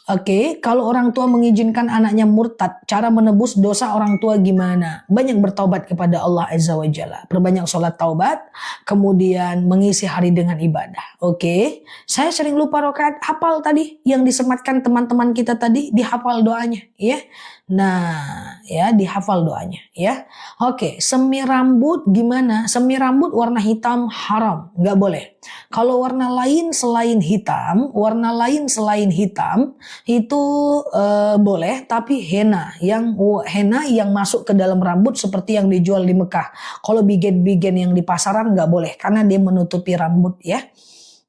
oke, kalau orang tua mengizinkan anaknya murtad, cara menebus dosa orang tua gimana? Banyak bertaubat kepada Allah Azza wa Jalla, perbanyak sholat taubat, kemudian mengisi hari dengan ibadah. Oke, saya sering lupa rakaat, hafal tadi yang disematkan teman-teman kita tadi, dihafal doanya, ya. Nah, ya dihafal doanya, ya. Oke, semir rambut gimana? Semir rambut warna hitam haram, nggak boleh. Kalau warna lain selain hitam itu boleh, tapi henna yang masuk ke dalam rambut seperti yang dijual di Mekah. Kalau bigen-bigen yang di pasaran nggak boleh karena dia menutupi rambut ya.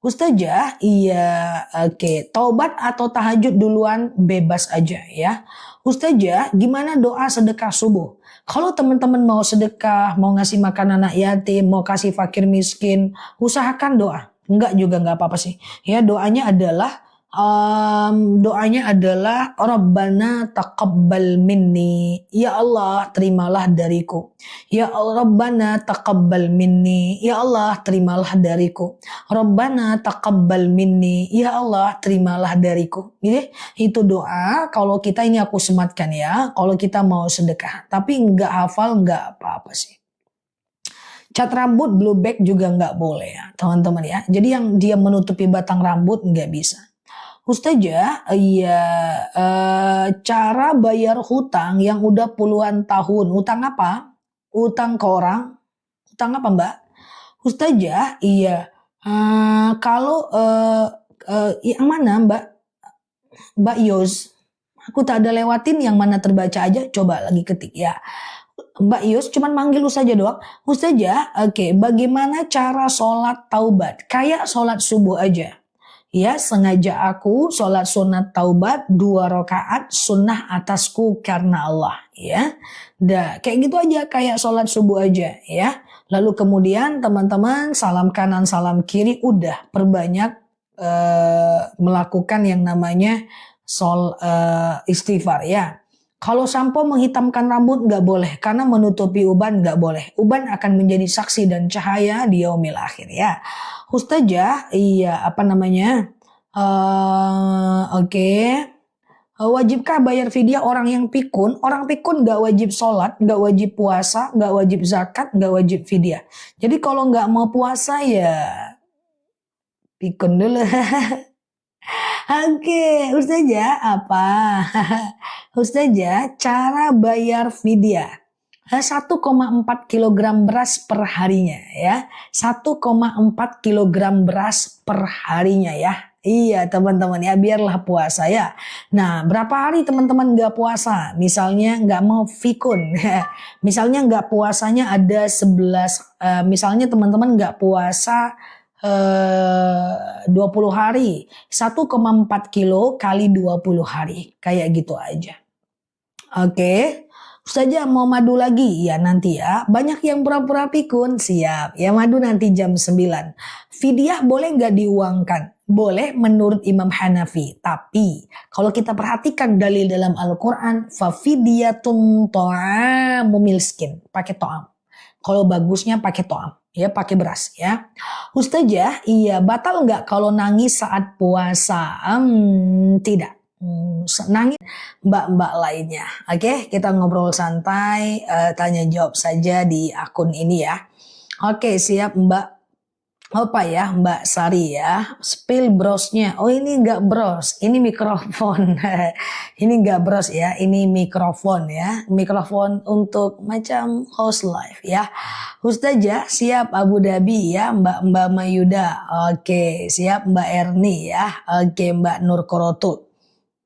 Ustazah, iya, oke. Taubat atau tahajud duluan bebas aja ya. Ustazah, gimana doa sedekah subuh? Kalau teman-teman mau sedekah, mau ngasih makan anak yatim, mau kasih fakir miskin, usahakan doa. Enggak juga nggak apa-apa sih. Ya, doanya adalah Rabbana taqabbal minni, ya Allah terimalah dariku. Ya Allah, Rabbana taqabbal minni, ya Allah terimalah dariku. Rabbana taqabbal minni, ya Allah terimalah dariku. Gitu. Itu doa kalau kita, ini aku sematkan ya, kalau kita mau sedekah. Tapi nggak hafal nggak apa-apa sih. Cat rambut blue back juga nggak boleh ya teman-teman ya. Jadi yang dia menutupi batang rambut nggak bisa. Ustazah, iya, cara bayar hutang yang udah puluhan tahun. Hutang apa? Hutang ke orang? Hutang apa Mbak? Ustazah, iya, kalau yang mana Mbak? Mbak Yos, aku tak ada lewatin yang mana terbaca aja. Coba lagi ketik ya. Mbak Yus cuman manggil saja doang. Ustazah, oke, bagaimana cara sholat taubat? Kayak sholat subuh aja. Ya, sengaja aku sholat sunat taubat 2 rakaat sunnah atasku karena Allah. Ya, kayak gitu aja, kayak sholat subuh aja. Ya, lalu kemudian teman-teman salam kanan salam kiri, udah perbanyak melakukan yang namanya istighfar ya. Kalau sampo menghitamkan rambut nggak boleh, karena menutupi uban nggak boleh. Uban akan menjadi saksi dan cahaya di yaumil akhir ya. Ustazah, iya, apa namanya? Oke. Wajibkah bayar fidyah orang yang pikun? Orang pikun gak wajib sholat, gak wajib puasa, gak wajib zakat, gak wajib fidyah. Jadi kalau gak mau puasa ya pikun dulu. Oke, Ustazah apa? Ustazah, cara bayar fidyah. 1,4 kilogram beras per harinya ya. 1,4 kilogram beras per harinya ya. Iya teman-teman ya, biarlah puasa ya. Nah, berapa hari teman-teman gak puasa? Misalnya gak mau fikun. Misalnya gak puasanya ada 11. Misalnya teman-teman gak puasa 20 hari. 1,4 kilo kali 20 hari. Kayak gitu aja. Oke. Ustazah mau madu lagi? Ya nanti ya. Banyak yang pura-pura pikun. Siap. Ya madu nanti jam 9. Fidyah boleh nggak diuangkan? Boleh menurut Imam Hanafi. Tapi kalau kita perhatikan dalil dalam Al-Quran. Fafidyatun ta'amu miskin. Pakai to'am. Kalau bagusnya pakai to'am. Ya pakai beras ya. Ustazah, iya batal nggak kalau nangis saat puasa? Tidak. Nangis mbak-mbak lainnya. Oke, kita ngobrol santai, tanya jawab saja di akun ini ya. Oke, siap Mbak. Apa ya Mbak Sari ya, spill brosnya. Oh ini enggak bros, ini mikrofon. Ini enggak bros ya, ini mikrofon ya. Mikrofon untuk macam host live ya. Ustazah siap Abu Dhabi ya, Mbak Mayuda. Oke, siap Mbak Erni ya. Oke, Mbak Nur Korotu.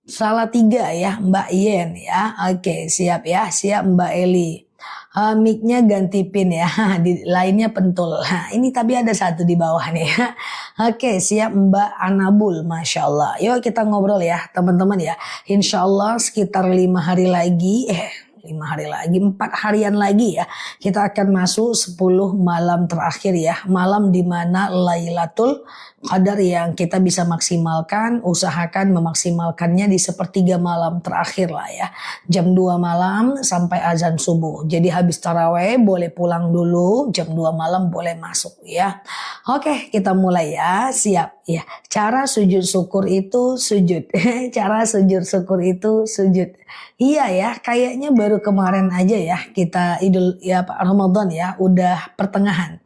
Salah 3 ya, Mbak Yen ya. Oke, siap ya, siap Mbak Eli. Mic-nya ganti pin ya, di lainnya pentul. Ini tapi ada 1 di bawah nih ya. Oke, siap Mbak Anabul, Masya Allah. Yuk kita ngobrol ya teman-teman ya. Insya Allah sekitar 5 hari lagi, 5 hari lagi, 4 harian lagi ya. Kita akan masuk 10 malam terakhir ya. Malam dimana Lailatul Qadar yang kita bisa maksimalkan, usahakan memaksimalkannya di sepertiga malam terakhir lah ya. Jam 2 malam sampai azan subuh. Jadi habis taraweh boleh pulang dulu, jam 2 malam boleh masuk ya. Oke, kita mulai ya. Siap ya. Cara sujud syukur itu sujud. Cara sujud syukur itu sujud. Iya ya, kayaknya baru kemarin aja ya kita Idul ya Pak Ramadan ya, udah pertengahan.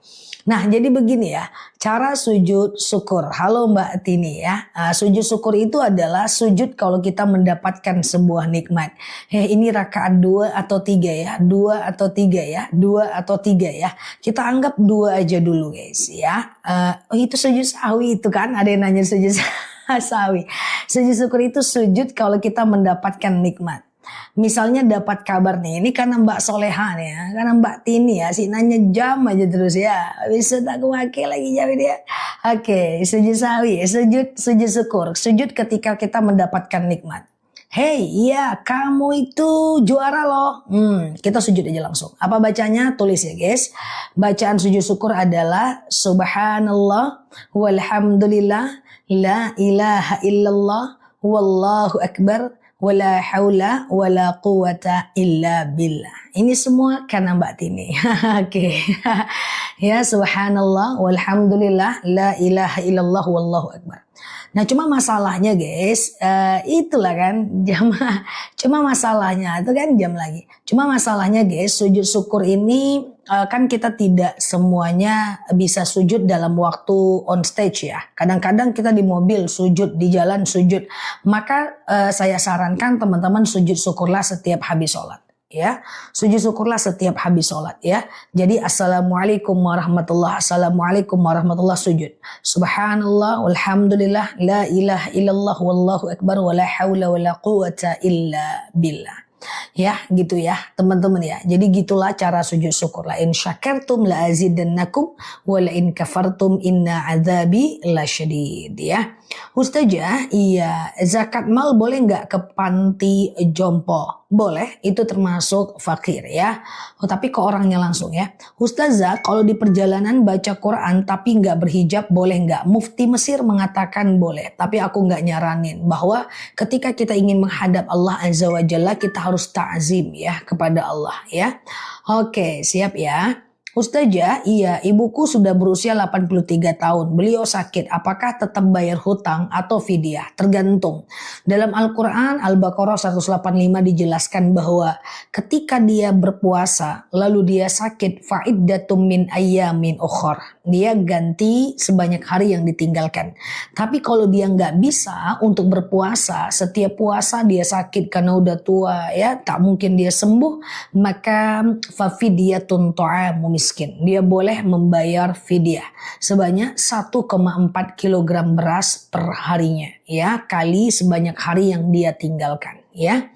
Nah jadi begini ya, cara sujud syukur. Halo Mbak Tini ya. Sujud syukur itu adalah sujud kalau kita mendapatkan sebuah nikmat. Ini rakaat 2 atau 3 ya. 2 atau 3 ya. 2 atau 3 ya. Kita anggap 2 aja dulu guys ya. Itu sujud sahwi itu kan. Ada yang nanya sujud sahwi. Sujud syukur itu sujud kalau kita mendapatkan nikmat. Misalnya dapat kabar nih, ini karena Mbak Soleha nih ya, karena Mbak Tini ya, si nanya jam aja terus ya, bisa tak pakai lagi jam ini ya. Oke, sujud sawi, sujud syukur, sujud ketika kita mendapatkan nikmat. Hey, iya kamu itu juara loh. Kita sujud aja langsung. Apa bacanya? Tulis ya guys. Bacaan sujud syukur adalah Subhanallah walhamdulillah la ilaha illallah wallahu akbar wala haula wala quwata illa billah. Ini semua karena Mbak Tini. Oke. Ya subhanallah walhamdulillah la ilaha illallah wallahu akbar. Nah cuma masalahnya guys, itulah kan cuma masalahnya itu kan jam lagi. Cuma masalahnya guys, sujud syukur ini kan kita tidak semuanya bisa sujud dalam waktu on stage ya. Kadang-kadang kita di mobil sujud, di jalan sujud. Maka saya sarankan teman-teman sujud syukurlah setiap habis sholat. Ya, sujud syukurlah setiap habis sholat ya. Jadi assalamualaikum warahmatullah sujud. Subhanallah walhamdulillah la ilaha illallah wallahu akbar wala haula wala quwata illa billah. Ya gitu ya teman-teman ya. Jadi gitulah cara sujud syukur. La in syakartum la azidannakum wa la in kafartum inna azabi lasyadid ya. Ustazah, iya zakat mal boleh nggak ke panti jompo? Boleh, itu termasuk fakir ya. Oh, tapi ke orangnya langsung ya. Ustazah, kalau di perjalanan baca Quran tapi nggak berhijab boleh nggak? Mufti Mesir mengatakan boleh, tapi aku nggak nyaranin bahwa ketika kita ingin menghadap Allah Azza wa Jalla kita harus ta'zim ya kepada Allah ya. Oke, siap ya. Ustazah, iya, ibuku sudah berusia 83 tahun. Beliau sakit. Apakah tetap bayar hutang atau fidyah? Tergantung. Dalam Al-Quran, Al-Baqarah 185 dijelaskan bahwa ketika dia berpuasa, lalu dia sakit, fa'iddatum min ayyamin ukhor. Dia ganti sebanyak hari yang ditinggalkan. Tapi kalau dia nggak bisa untuk berpuasa, setiap puasa dia sakit karena udah tua, ya, tak mungkin dia sembuh, maka fafidiyatun ta'amu miskin. Dia boleh membayar fidyah sebanyak 1,4 kilogram beras per harinya, ya, kali sebanyak hari yang dia tinggalkan, ya.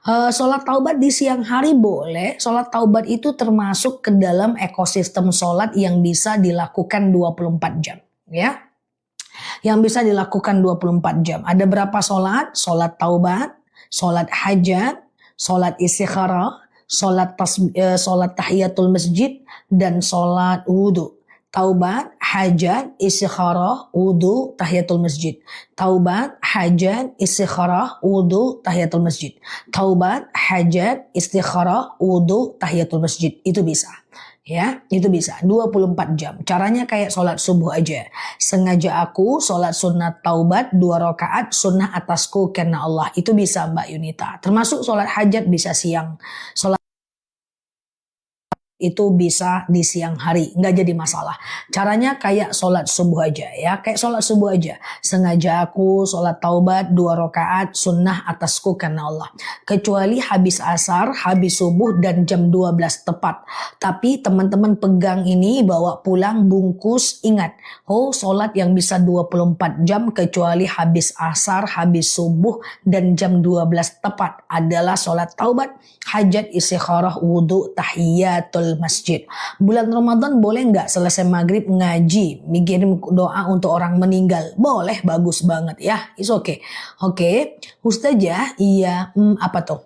Sholat taubat di siang hari boleh. Sholat taubat itu termasuk ke dalam ekosistem sholat yang bisa dilakukan 24 jam, ya. Yang bisa dilakukan 24 jam. Ada berapa sholat? Sholat taubat, sholat hajat, sholat istikharah, sholat tahiyatul masjid, dan sholat wudhu. Taubat, hajat, istikharah, wudhu, tahiyatul masjid. Taubat, hajat, istikharah, wudhu, tahiyatul masjid. Taubat, hajat, istikharah, wudhu, tahiyatul masjid. Itu bisa. Ya, itu bisa 24 jam. Caranya kayak sholat subuh aja. Sengaja aku sholat sunat taubat 2 rakaat sunnah atasku karena Allah. Itu bisa Mbak Yunita. Termasuk sholat hajat bisa siang. Sholat itu bisa di siang hari, nggak jadi masalah. Caranya kayak sholat subuh aja, ya, kayak sholat subuh aja. Sengaja aku sholat taubat 2 rakaat sunnah atasku karena Allah. Kecuali habis asar, habis subuh, dan jam 12 tepat. Tapi teman-teman pegang ini, bawa pulang, bungkus, ingat, sholat yang bisa 24 jam kecuali habis asar, habis subuh, dan jam 12 tepat adalah sholat taubat, hajat, istikharah, wudhu, tahiyatul masjid. Bulan Ramadan boleh nggak selesai maghrib ngaji, mikirin doa untuk orang meninggal? Boleh, bagus banget ya. It's okay. Oke, Ustazah, iya, apa tuh?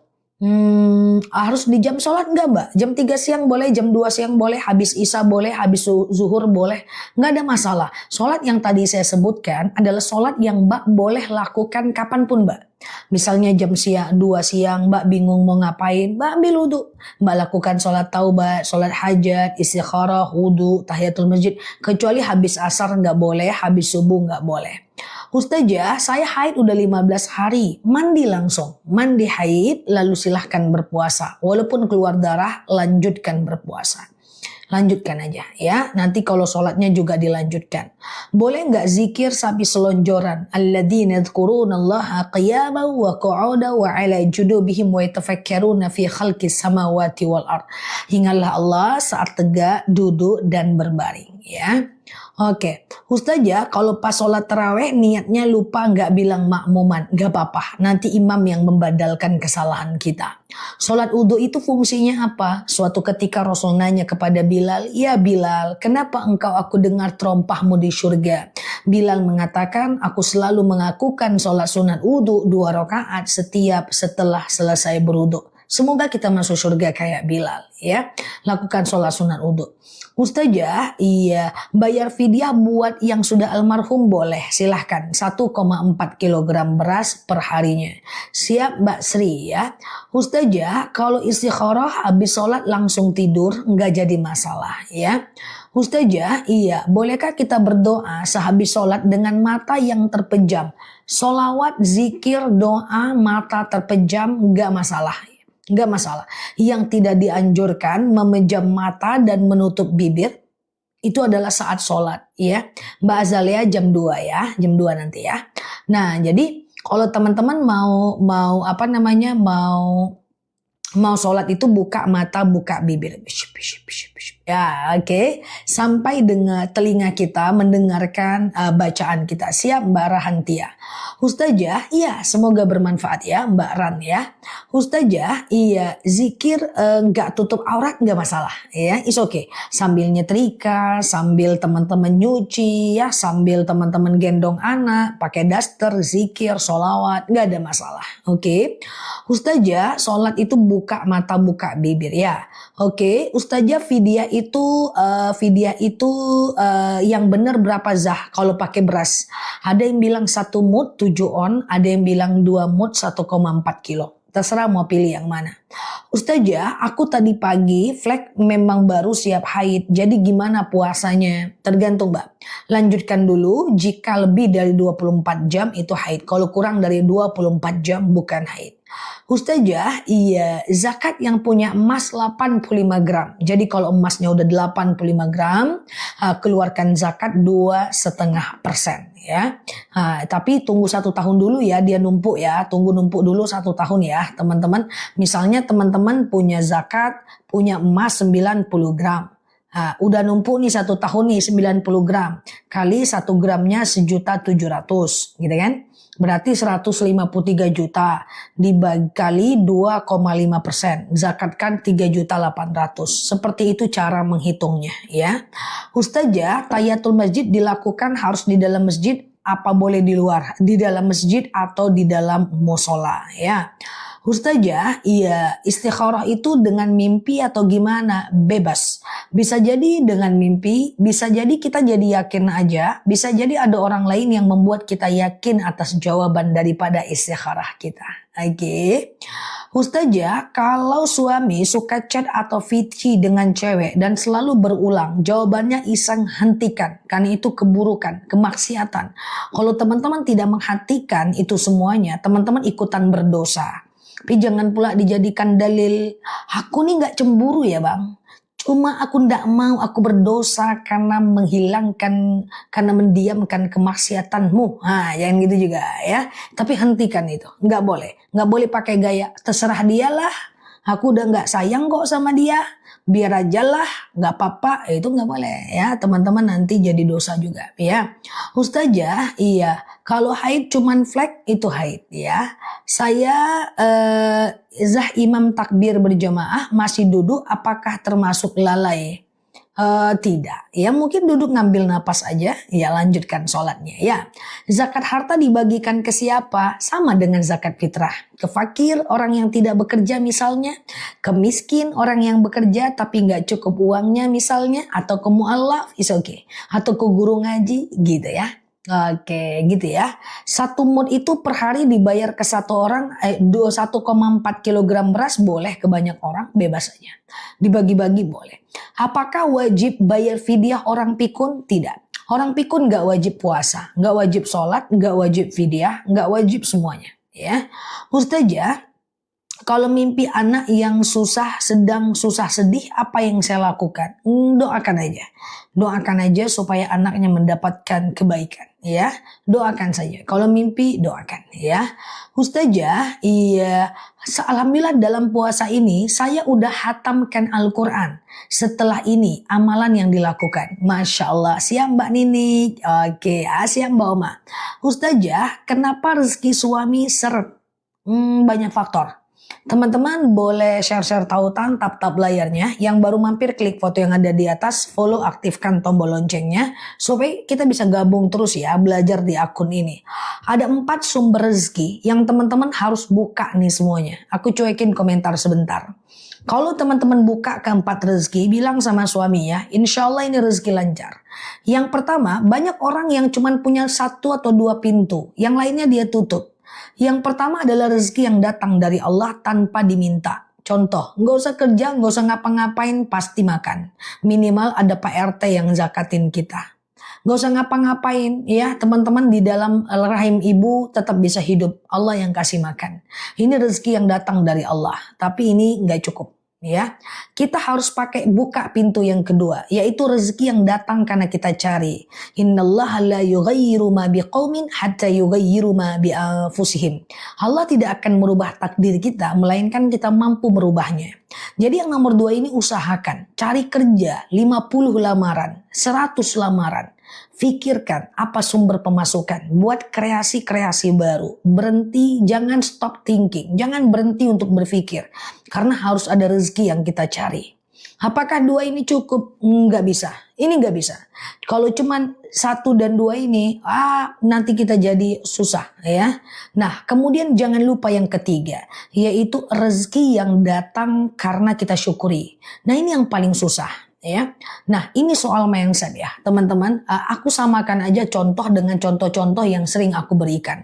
Harus di jam sholat nggak Mbak? Jam 3 siang boleh, jam 2 siang boleh, habis isya boleh, habis zuhur boleh. Nggak ada masalah. Sholat yang tadi saya sebutkan adalah sholat yang Mbak boleh lakukan kapanpun Mbak. Misalnya jam 2 siang Mbak bingung mau ngapain, Mbak ambil wudhu. Mbak lakukan sholat taubat, sholat hajat, istikharah, wudhu, tahiyatul masjid. Kecuali habis asar nggak boleh, habis subuh nggak boleh. Ustazah, saya haid udah 15 hari, mandi langsung. Mandi haid, lalu silahkan berpuasa. Walaupun keluar darah, lanjutkan berpuasa. Lanjutkan aja ya, nanti kalau sholatnya juga dilanjutkan. Boleh nggak zikir sampai selonjoran? Alladzina yadhkurunallaha qiyaman wa qu'udan wa 'ala junubihim wa yatafakkaruna fi khalqis samawati wal ard. Ingatlah Allah saat tegak, duduk, dan berbaring, ya. Oke, Ustazah, kalau pas sholat taraweh niatnya lupa nggak bilang makmuman, nggak apa-apa. Nanti imam yang membadalkan kesalahan kita. Sholat wudhu itu fungsinya apa? Suatu ketika Rasul nanya kepada Bilal, ya Bilal, kenapa engkau aku dengar terompahmu di surga? Bilal mengatakan, aku selalu mengakukan sholat sunat wudhu 2 rakaat setiap setelah selesai berwudhu. Semoga kita masuk surga kayak Bilal, ya. Lakukan sholat sunat wudhu. Ustazah, iya, bayar fidyah buat yang sudah almarhum boleh, silahkan. 1,4 kilogram beras per harinya. Siap Mbak Sri, ya. Ustazah, kalau istikharah habis sholat langsung tidur, nggak jadi masalah, ya. Ustazah, iya, bolehkah kita berdoa sehabis sholat dengan mata yang terpejam? Sholawat, zikir, doa, mata terpejam, nggak masalah. Nggak masalah. Yang tidak dianjurkan memejam mata dan menutup bibir itu adalah saat sholat, ya. Mbak Azalia jam 2 ya, jam 2 nanti ya. Nah, jadi kalau teman-teman mau sholat itu buka mata, buka bibir. Ya, oke. Sampai dengan telinga kita mendengarkan bacaan kita. Siap Mbak Rahantia? Ustazah, iya, semoga bermanfaat ya Mbak Ran ya. Ustazah, iya, zikir nggak tutup aurat nggak masalah ya, it's okay. Sambil nyetrika, sambil teman-teman nyuci ya, sambil teman-teman gendong anak, pakai daster, zikir, sholawat, nggak ada masalah. Oke. Ustazah, sholat itu buka mata, buka bibir ya. Oke. Ustazah, fidyah itu yang benar berapa zah kalau pakai beras? Ada yang bilang 1 mud 7 on, ada yang bilang 2 mud 1,4 kilo. Terserah mau pilih yang mana. Ustazah, aku tadi pagi flek memang baru siap haid. Jadi gimana puasanya? Tergantung Mbak. Lanjutkan dulu, jika lebih dari 24 jam itu haid. Kalau kurang dari 24 jam bukan haid. Ustazah, iya, zakat yang punya emas 85 gram. Jadi kalau emasnya udah 85 gram, keluarkan zakat 2,5% ya. Tapi tunggu 1 tahun dulu ya, dia numpuk ya. Tunggu numpuk dulu 1 tahun ya teman-teman. Misalnya teman-teman punya zakat, punya emas 90 gram. Udah numpuk nih 1 tahun nih 90 gram. Kali 1 gramnya 1.700.000 gitu kan. Berarti 153 juta dibagi 2,5%. Zakatkan 3.800.000. Seperti itu cara menghitungnya ya. Ustazah, tahiyatul masjid dilakukan harus di dalam masjid, apa boleh di luar? Di dalam masjid atau di dalam musola ya. Ustazah, iya, istikharah itu dengan mimpi atau gimana? Bebas. Bisa jadi dengan mimpi, bisa jadi kita jadi yakin aja, bisa jadi ada orang lain yang membuat kita yakin atas jawaban daripada istikharah kita. Oke. Ustazah, kalau suami suka chat atau VC dengan cewek dan selalu berulang, jawabannya iseng, hentikan. Karena itu keburukan, kemaksiatan. Kalau teman-teman tidak menghentikan itu semuanya, teman-teman ikutan berdosa. Tapi jangan pula dijadikan dalil, aku nih gak cemburu ya bang. Cuma aku ndak mau, aku berdosa karena karena mendiamkan kemaksiatanmu. Yang gitu juga ya. Tapi hentikan itu, nggak boleh pakai gaya terserah dialah. Aku udah nggak sayang kok sama dia, biar aja lah, nggak apa-apa. Itu nggak boleh ya, teman-teman, nanti jadi dosa juga ya. Ustazah, iya, kalau haid cuman flek itu haid ya. Saya zah imam takbir berjamaah masih duduk, apakah termasuk lalai? Tidak, ya mungkin duduk ngambil napas aja, ya lanjutkan sholatnya ya. Zakat harta dibagikan ke siapa? Sama dengan zakat fitrah. Ke fakir, orang yang tidak bekerja misalnya. Ke miskin, orang yang bekerja tapi nggak cukup uangnya misalnya. Atau ke mu'allaf, is okay. Atau ke guru ngaji, gitu ya. Oke, gitu ya. 1 mud itu per hari dibayar ke 1 orang, 1,4 kilogram beras boleh ke banyak orang, bebas saja. Dibagi-bagi boleh. Apakah wajib bayar fidyah orang pikun? Tidak. Orang pikun gak wajib puasa, gak wajib sholat, gak wajib fidyah, gak wajib semuanya. Ya, Ustazah, kalau mimpi anak yang sedang susah sedih, apa yang saya lakukan? Doakan aja. Doakan aja supaya anaknya mendapatkan kebaikan. Ya, doakan saja. Kalau mimpi, doakan. Ya, Ustazah, iya, alhamdulillah dalam puasa ini saya udah hatamkan Al-Quran. Setelah ini amalan yang dilakukan, Masya Allah. Siap Mbak Nini? Oke, siap Mbak Oma. Ustazah, kenapa rezeki suami seret? Banyak faktor. Teman-teman boleh share-share tautan, tap-tap layarnya. Yang baru mampir klik foto yang ada di atas, follow, aktifkan tombol loncengnya supaya kita bisa gabung terus ya, belajar di akun ini. Ada 4 sumber rezeki yang teman-teman harus buka nih semuanya. Aku cuekin komentar sebentar. Kalau teman-teman buka keempat rezeki, bilang sama suami ya, insya Allah ini rezeki lancar. Yang pertama, banyak orang yang cuma punya 1 atau 2 pintu, yang lainnya dia tutup. Yang pertama adalah rezeki yang datang dari Allah tanpa diminta. Contoh, nggak usah kerja, nggak usah ngapa-ngapain, pasti makan. Minimal ada Pak RT yang zakatin kita. Nggak usah ngapa-ngapain, ya teman-teman, di dalam rahim ibu tetap bisa hidup. Allah yang kasih makan. Ini rezeki yang datang dari Allah, tapi ini nggak cukup. Ya, kita harus buka pintu yang kedua, yaitu rezeki yang datang karena kita cari. Innallaha la yughayyiru ma biqaumin hatta yughayyiru ma bi anfusihim. Allah tidak akan merubah takdir kita melainkan kita mampu merubahnya. Jadi yang nomor 2 ini usahakan, cari kerja 50 lamaran, 100 lamaran. Fikirkan apa sumber pemasukan, buat kreasi-kreasi baru. Berhenti, jangan stop thinking, jangan berhenti untuk berpikir. Karena harus ada rezeki yang kita cari. Apakah 2 ini cukup? Nggak bisa. Ini nggak bisa. Kalau cuman 1 dan 2 ini, nanti kita jadi susah ya. Nah, kemudian jangan lupa yang ketiga, yaitu rezeki yang datang karena kita syukuri. Nah, ini yang paling susah. ya. Nah, ini soal mindset ya, teman-teman. Aku samakan aja contoh dengan contoh-contoh yang sering aku berikan.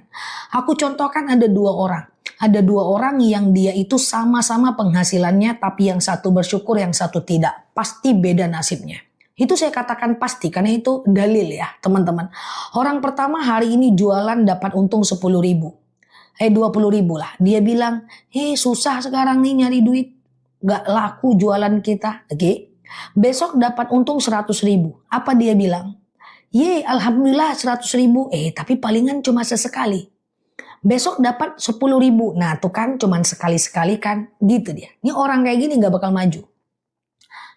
Aku contohkan ada dua orang. Ada dua orang yang dia itu sama-sama penghasilannya, tapi yang satu bersyukur, yang satu tidak. Pasti beda nasibnya. Itu saya katakan pasti, karena itu dalil ya, teman-teman. Orang pertama hari ini jualan dapat untung 10.000. 20.000 lah. Dia bilang, susah sekarang nih nyari duit. Gak laku jualan kita. Oke. Besok dapat untung 100.000. Apa dia bilang? Alhamdulillah 100.000. Tapi palingan cuma sesekali. Besok dapat 10.000. Nah tuh kan cuma sekali-sekali kan. Gitu dia. Ini orang kayak gini gak bakal maju.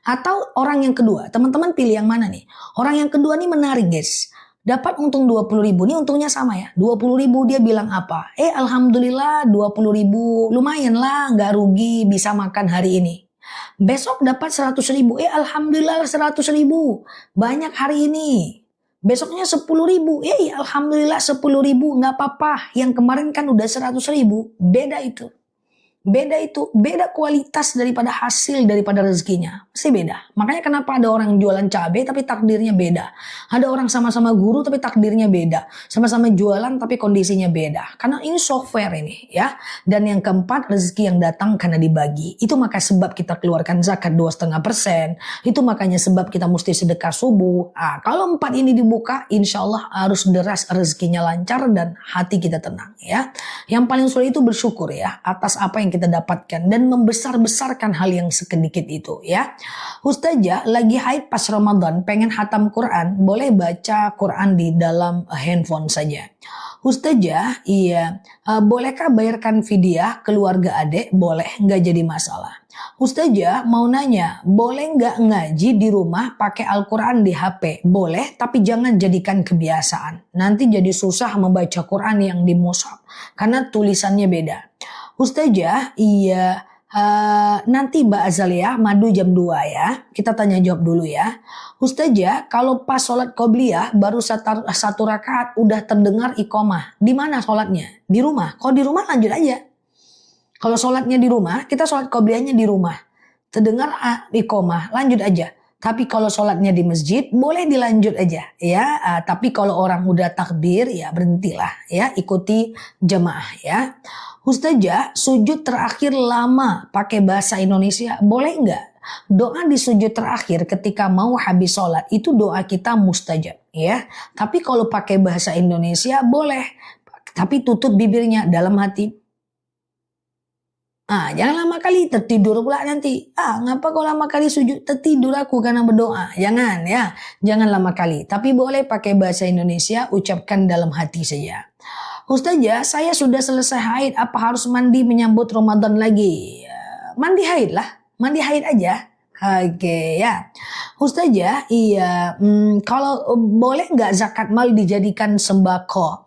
Atau orang yang kedua. Teman-teman pilih yang mana nih? Orang yang kedua nih menarik guys. Dapat untung 20.000, ini untungnya sama ya. 20.000 dia bilang apa? Alhamdulillah 20.000, lumayan lah, nggak rugi, bisa makan hari ini. Besok dapat 100.000, alhamdulillah 100.000, banyak hari ini. Besoknya 10.000, alhamdulillah 10.000, nggak apa-apa. Yang kemarin kan udah 100.000, beda itu. Beda kualitas daripada hasil daripada rezekinya. Pasti beda. Makanya kenapa ada orang jualan cabai tapi takdirnya beda. Ada orang sama-sama guru tapi takdirnya beda. Sama-sama jualan tapi kondisinya beda. Karena ini software ini ya. Dan yang keempat, rezeki yang datang karena dibagi. Itu maka sebab kita keluarkan zakat 2,5%. Itu makanya sebab kita mesti sedekah subuh. Kalau 4 ini dibuka, insya Allah harus deras rezekinya lancar dan hati kita tenang ya. Yang paling sulit itu bersyukur ya atas apa yang kita dapatkan dan membesar-besarkan hal yang sedikit itu ya. Ustazah lagi haid pas Ramadan pengen hatam Quran, boleh baca Quran di dalam handphone saja. Ustazah, bolehkah bayarkan fidyah keluarga adik? Boleh, nggak jadi masalah. Ustazah mau nanya, boleh nggak ngaji di rumah pakai Al-Quran di HP? Boleh, tapi jangan jadikan kebiasaan. Nanti jadi susah membaca Quran yang di mushaf karena tulisannya beda. Ustazah, nanti Mbak Azalia madu jam 2 ya. Kita tanya jawab dulu ya. Ustazah, kalau pas sholat qobliyah baru satu rakaat udah terdengar iqomah. Di mana sholatnya? Di rumah. Kalau di rumah lanjut aja. Kalau sholatnya di rumah, kita sholat qobliyahnya di rumah. Terdengar iqomah, lanjut aja. Tapi kalau sholatnya di masjid, boleh dilanjut aja ya. Tapi kalau orang udah takbir, ya berhentilah ya. Ikuti jemaah ya. Ustazah, sujud terakhir lama pakai bahasa Indonesia, boleh nggak? Doa di sujud terakhir ketika mau habis sholat, itu doa kita mustajab ya. Tapi kalau pakai bahasa Indonesia, boleh. Tapi tutup bibirnya dalam hati. Jangan lama kali tertidur pula nanti. Ngapa kau lama kali sujud? Tertidur aku karena berdoa. Jangan ya. Jangan lama kali. Tapi boleh pakai bahasa Indonesia, ucapkan dalam hati saja. Ustazah, saya sudah selesai haid. Apa harus mandi menyambut Ramadan lagi? Mandi haid lah. Mandi haid aja. Oke ya. Ustazah, kalau boleh nggak zakat mal dijadikan sembako?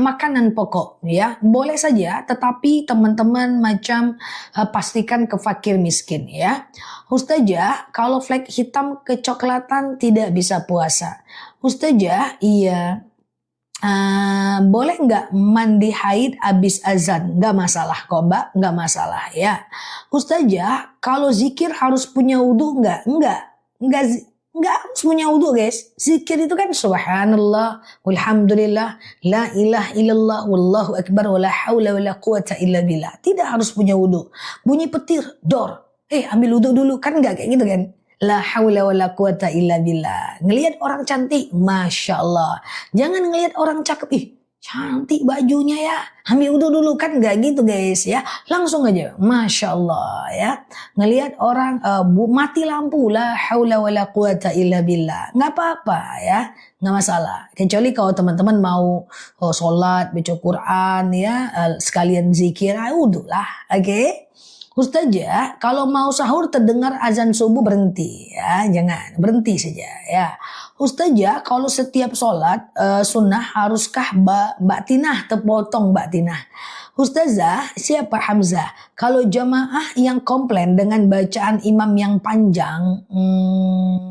Makanan pokok ya. Boleh saja, tetapi teman-teman macam pastikan ke fakir miskin ya. Ustazah, kalau flek hitam kecoklatan tidak bisa puasa. Ustazah, boleh nggak mandi haid abis azan? Nggak masalah kok mbak, nggak masalah ya. Ustazah, kalau zikir harus punya wudhu nggak? Nggak harus punya wudhu guys. Zikir itu kan subhanallah, walhamdulillah, la ilaha illallah, wallahu akbar, wala hawla wala quwata illa billah. Tidak harus punya wudhu. Bunyi petir, dor. Ambil wudhu dulu, kan nggak kayak gitu kan? La haula wala quwata illa billah. Ngelihat orang cantik, Masya Allah. Jangan ngelihat orang cakep, cantik bajunya ya. Ambil wudhu dulu, kan gak gitu guys ya. Langsung aja, Masya Allah ya. Ngelihat orang mati lampu, la haula wala quwata illa billah. Gak apa-apa ya, gak masalah. Kecuali kalau teman-teman mau sholat, baca Quran ya, sekalian zikir, wudhu lah, oke? Ustazah, kalau mau sahur terdengar azan subuh berhenti ya, jangan berhenti saja ya. Ustazah, kalau setiap sholat sunnah haruskah baktinah terpotong baktinah? Ustazah, siapa Hamzah? Kalau jamaah yang komplain dengan bacaan imam yang panjang,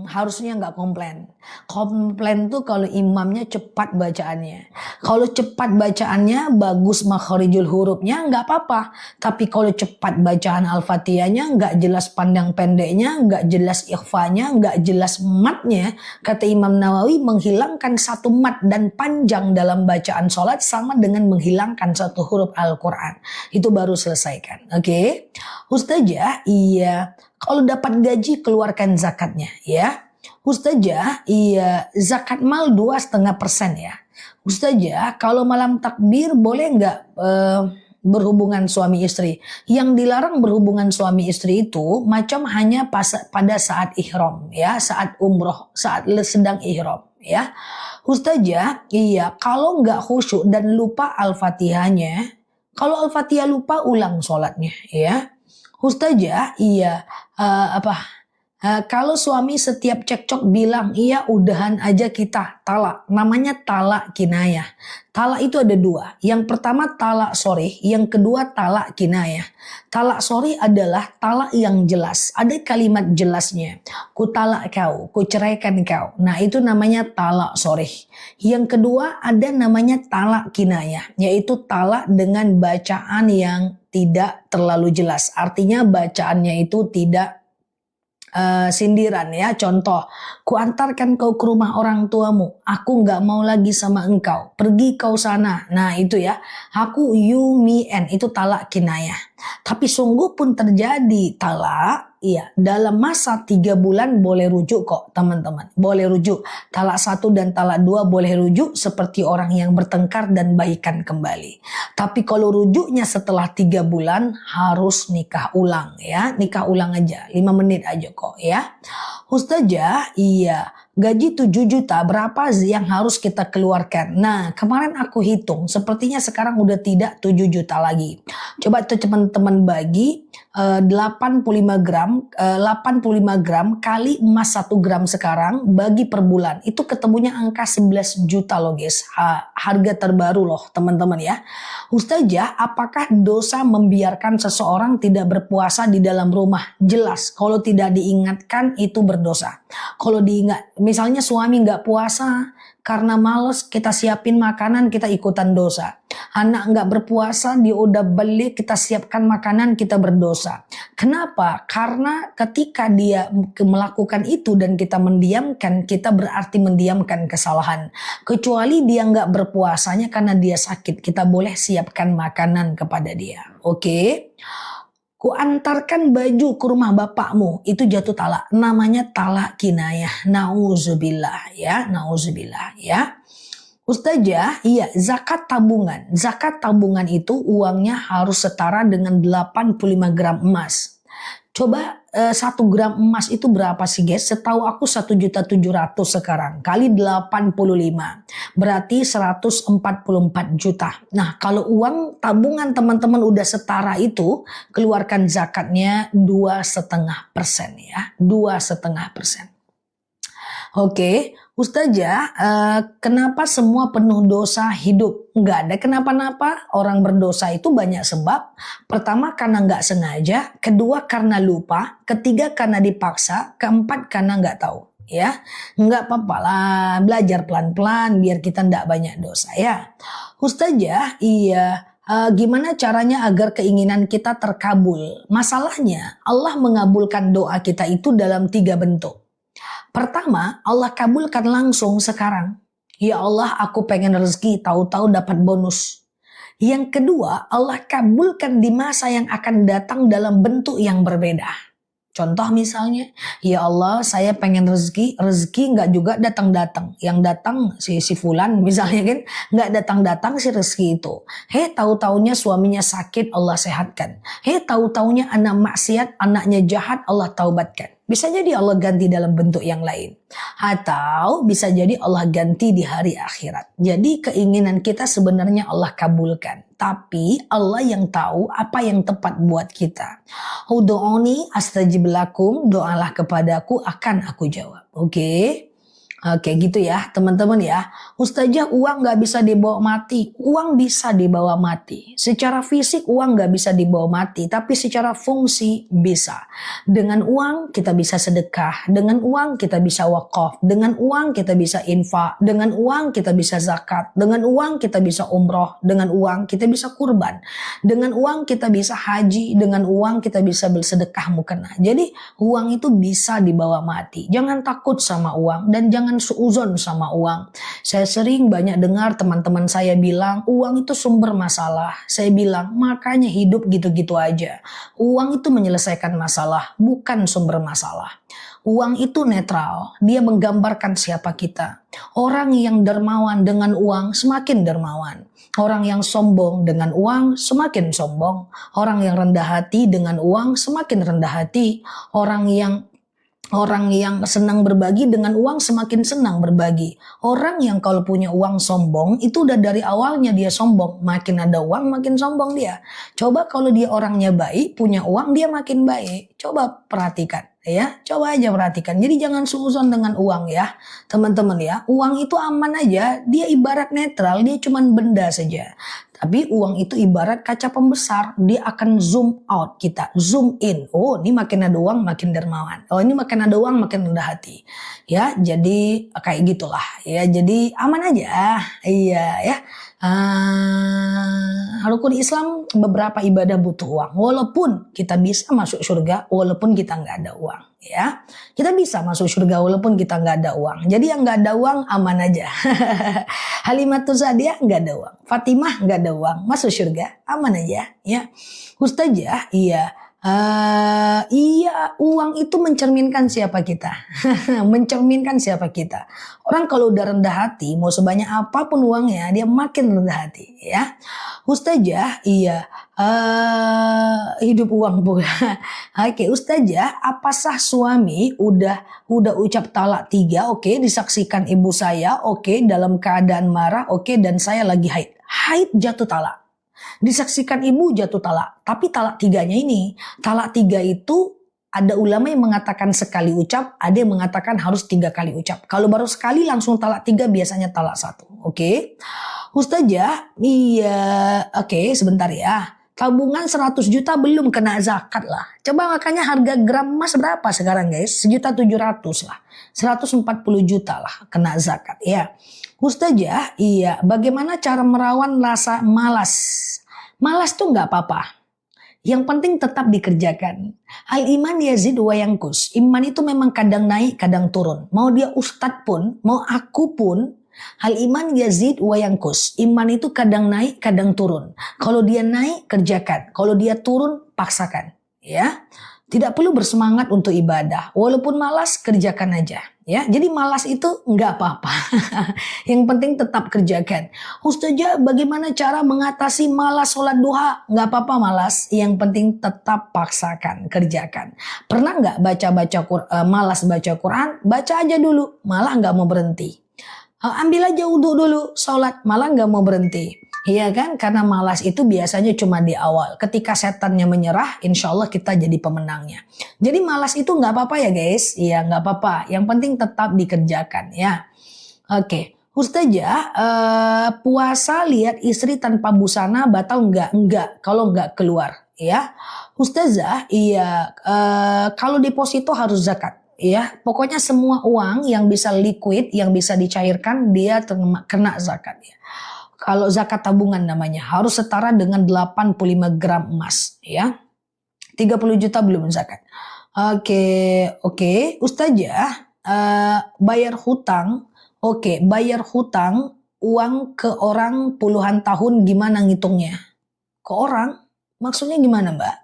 harusnya nggak komplain. Komplain tuh kalau imamnya cepat bacaannya. Kalau cepat bacaannya, bagus makharijul hurufnya, nggak apa-apa. Tapi kalau cepat bacaan Al-Fatihahnya, nggak jelas pandang pendeknya, nggak jelas ikhfanya, nggak jelas matnya, kata Imam Nawawi, menghilangkan satu mat dan panjang dalam bacaan sholat sama dengan menghilangkan satu huruf Al-Quran. Itu baru selesaikan. Oke. Ustazah, iya. Kalau dapat gaji keluarkan zakatnya ya. Ustazah, iya, zakat mal 2,5% ya. Ustazah, kalau malam takbir boleh nggak berhubungan suami istri? Yang dilarang berhubungan suami istri itu macam hanya pada saat ihram ya, saat umroh, saat sedang ihram ya. Ustazah, iya, kalau nggak khusyuk dan lupa Al-Fatihahnya, kalau Al-Fatihah lupa ulang sholatnya ya. Ustazah, iya, kalau suami setiap cekcok bilang, iya udahan aja kita, talak. Namanya talak kinayah. Talak itu ada dua. Yang pertama talak sorih, yang kedua talak kinayah. Talak sorih adalah talak yang jelas. Ada kalimat jelasnya. Ku talak kau, ku ceraikan kau. Nah itu namanya talak sorih. Yang kedua ada namanya talak kinayah. Yaitu talak dengan bacaan yang tidak terlalu jelas. Artinya bacaannya itu tidak sindiran ya. Contoh, ku antarkan kau ke rumah orang tuamu, aku nggak mau lagi sama engkau, pergi kau sana. Nah itu ya, aku you me and, itu talak kinayah. Tapi sungguh pun terjadi talak, iya, dalam masa 3 bulan boleh rujuk kok teman-teman, boleh rujuk. Talak 1 dan talak 2 boleh rujuk seperti orang yang bertengkar dan baikan kembali. Tapi kalau rujuknya setelah 3 bulan harus nikah ulang ya, nikah ulang aja, 5 menit aja kok ya. Ustazah, iya, gaji 7 juta berapa yang harus kita keluarkan? Nah, kemarin aku hitung, sepertinya sekarang udah tidak 7 juta lagi. Coba tuh teman-teman bagi 85 gram, 85 gram kali emas 1 gram sekarang bagi per bulan. Itu ketemunya angka 11 juta loh guys. Harga terbaru loh teman-teman ya. Ustazah, apakah dosa membiarkan seseorang tidak berpuasa di dalam rumah? Jelas, kalau tidak diingatkan itu berdosa. Kalau diingat, misalnya suami nggak puasa karena males, kita siapin makanan, kita ikutan dosa. Anak nggak berpuasa, dia udah beli, kita siapkan makanan, kita berdosa. Kenapa? Karena ketika dia melakukan itu dan kita mendiamkan, kita berarti mendiamkan kesalahan. Kecuali dia nggak berpuasanya karena dia sakit, kita boleh siapkan makanan kepada dia. Oke? Ku antarkan baju ke rumah bapakmu, itu jatuh talak. Namanya talak kinayah. Nauzubillah ya, nauzubillah ya. Ustazah, iya, zakat tabungan. Zakat tabungan itu uangnya harus setara dengan 85 gram emas. Coba 1 gram emas itu berapa sih guys? Setahu aku 1.700.000 sekarang kali 85 berarti 144 juta. Nah kalau uang tabungan teman-teman udah setara itu, keluarkan zakatnya 2,5% ya, 2,5%. Oke, Ustazah, kenapa semua penuh dosa hidup? Nggak ada kenapa-napa. Orang berdosa itu banyak sebab. Pertama karena nggak sengaja, kedua karena lupa, ketiga karena dipaksa, keempat karena nggak tahu. Ya, nggak apa-apa lah, belajar pelan-pelan biar kita nggak banyak dosa ya. Ustazah, iya. Gimana caranya agar keinginan kita terkabul? Masalahnya Allah mengabulkan doa kita itu dalam 3 bentuk. Pertama, Allah kabulkan langsung sekarang. Ya Allah, aku pengen rezeki, tahu-tahu dapat bonus. Yang kedua, Allah kabulkan di masa yang akan datang dalam bentuk yang berbeda. Contoh misalnya, ya Allah saya pengen rezeki nggak juga datang-datang. Yang datang si fulan misalnya kan, nggak datang-datang si rezeki itu. Tahu-taunya suaminya sakit, Allah sehatkan. Tahu-taunya anak maksiat, anaknya jahat, Allah taubatkan. Bisa jadi Allah ganti dalam bentuk yang lain. Atau bisa jadi Allah ganti di hari akhirat. Jadi keinginan kita sebenarnya Allah kabulkan. Tapi Allah yang tahu apa yang tepat buat kita. Ud'uni astajib lakum, doalah kepadaku akan aku jawab. Oke? Oke gitu ya teman-teman ya. Ustazah, uang nggak bisa dibawa mati. Uang bisa dibawa mati. Secara fisik uang nggak bisa dibawa mati. Tapi secara fungsi bisa. Dengan uang kita bisa sedekah. Dengan uang kita bisa wakaf. Dengan uang kita bisa infak. Dengan uang kita bisa zakat. Dengan uang kita bisa umroh. Dengan uang kita bisa kurban. Dengan uang kita bisa haji. Dengan uang kita bisa bersedekah mukena. Jadi uang itu bisa dibawa mati. Jangan takut sama uang. Dan jangan suuzon sama uang. Saya sering banyak dengar teman-teman saya bilang uang itu sumber masalah. Saya bilang makanya hidup gitu-gitu aja. Uang itu menyelesaikan masalah, bukan sumber masalah. Uang itu netral, dia menggambarkan siapa kita. Orang yang dermawan dengan uang semakin dermawan. Orang yang sombong dengan uang semakin sombong. Orang yang rendah hati dengan uang semakin rendah hati. Orang yang senang berbagi dengan uang semakin senang berbagi. Orang yang kalau punya uang sombong, itu udah dari awalnya dia sombong. Makin ada uang, makin sombong dia. Coba kalau dia orangnya baik, punya uang, dia makin baik. Coba perhatikan ya. Coba aja perhatikan. Jadi jangan suuzon dengan uang ya. Teman-teman ya, uang itu aman aja. Dia ibarat netral, dia cuman benda saja. Tapi uang itu ibarat kaca pembesar, dia akan zoom out kita, zoom in. Oh, ini makin ada uang makin dermawan. Oh, ini makin ada uang makin rendah hati. Ya, jadi kayak gitulah. Ya, jadi aman aja. Iya, ya. Rukun Islam beberapa ibadah butuh uang. Walaupun kita bisa masuk surga, walaupun kita nggak ada uang. Ya, kita bisa masuk surga walaupun kita nggak ada uang. Jadi yang nggak ada uang aman aja. Halimatus Sa'diyah nggak ada uang. Fatimah nggak ada uang, masuk surga aman aja. Ya, Ustazah, iya. Iya, uang itu mencerminkan siapa kita. Mencerminkan siapa kita. Orang kalau udah rendah hati, mau sebanyak apapun uangnya, dia makin rendah hati. Ya, Ustazah, iya. Hidup uang pula. Oke, Ustazah, apa sah suami udah ucap talak 3, oke, disaksikan ibu saya, oke, dalam keadaan marah, oke, dan saya lagi haid. Haid jatuh talak. Disaksikan ibu jatuh talak. Tapi talak 3-nya ini, talak 3 itu ada ulama yang mengatakan sekali ucap, ada yang mengatakan harus 3 kali ucap. Kalau baru sekali langsung talak 3 biasanya talak 1. Oke. Ustazah, iya, oke, sebentar ya. Tabungan 100 juta belum kena zakat lah. Coba makanya harga gram emas berapa sekarang guys? 1.700.000 lah. 140 juta lah kena zakat ya. Ustazah, iya, bagaimana cara merawan rasa malas? Malas tuh nggak apa-apa. Yang penting tetap dikerjakan. Al iman yazid wa yanqus. Iman itu memang kadang naik, kadang turun. Mau dia ustadz pun, mau aku pun, al iman yazid wa yanqus. Iman itu kadang naik, kadang turun. Kalau dia naik, kerjakan. Kalau dia turun, paksakan. Ya. Tidak perlu bersemangat untuk ibadah. Walaupun malas, kerjakan aja. Ya, jadi malas itu nggak apa-apa. Yang penting tetap kerjakan. Ustazah, bagaimana cara mengatasi malas sholat duha? Nggak apa-apa malas. Yang penting tetap paksakan, kerjakan. Pernah nggak malas baca Quran? Baca aja dulu, malah nggak mau berhenti. Ambil aja wudhu dulu, sholat, malah nggak mau berhenti. Iya kan? Karena malas itu biasanya cuma di awal. Ketika setannya menyerah, insya Allah kita jadi pemenangnya. Jadi malas itu nggak apa-apa ya guys. Iya nggak apa-apa. Yang penting tetap dikerjakan ya. Oke. Ustazah, puasa lihat istri tanpa busana batal nggak? Nggak. Kalau nggak keluar. Ya. Ustazah, iya. Kalau deposito harus zakat. Ya, pokoknya semua uang yang bisa liquid, yang bisa dicairkan, dia kena zakat ya. Kalau zakat tabungan namanya harus setara dengan 85 gram emas ya. 30 juta belum zakat. Oke. Ustazah, bayar hutang. Oke, bayar hutang uang ke orang puluhan tahun gimana ngitungnya? Ke orang? Maksudnya gimana, Mbak?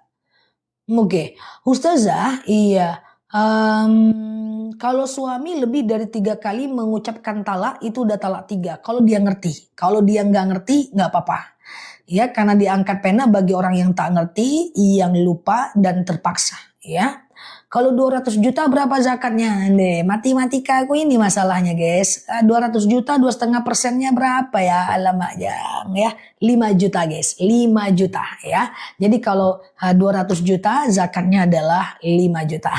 Oke. Ustazah, iya. Kalau suami lebih dari 3 kali mengucapkan talak, itu udah talak 3. Kalau dia ngerti. Kalau dia nggak ngerti, nggak apa-apa. Ya, karena diangkat pena bagi orang yang tak ngerti, yang lupa dan terpaksa. Ya. Kalau 200 juta berapa zakatnya? Nih, matematika aku ini masalahnya guys. 200 juta, 2,5%-nya berapa ya? Alamak ya. 5 juta guys. 5 juta ya. Jadi kalau 200 juta zakatnya adalah 5 juta.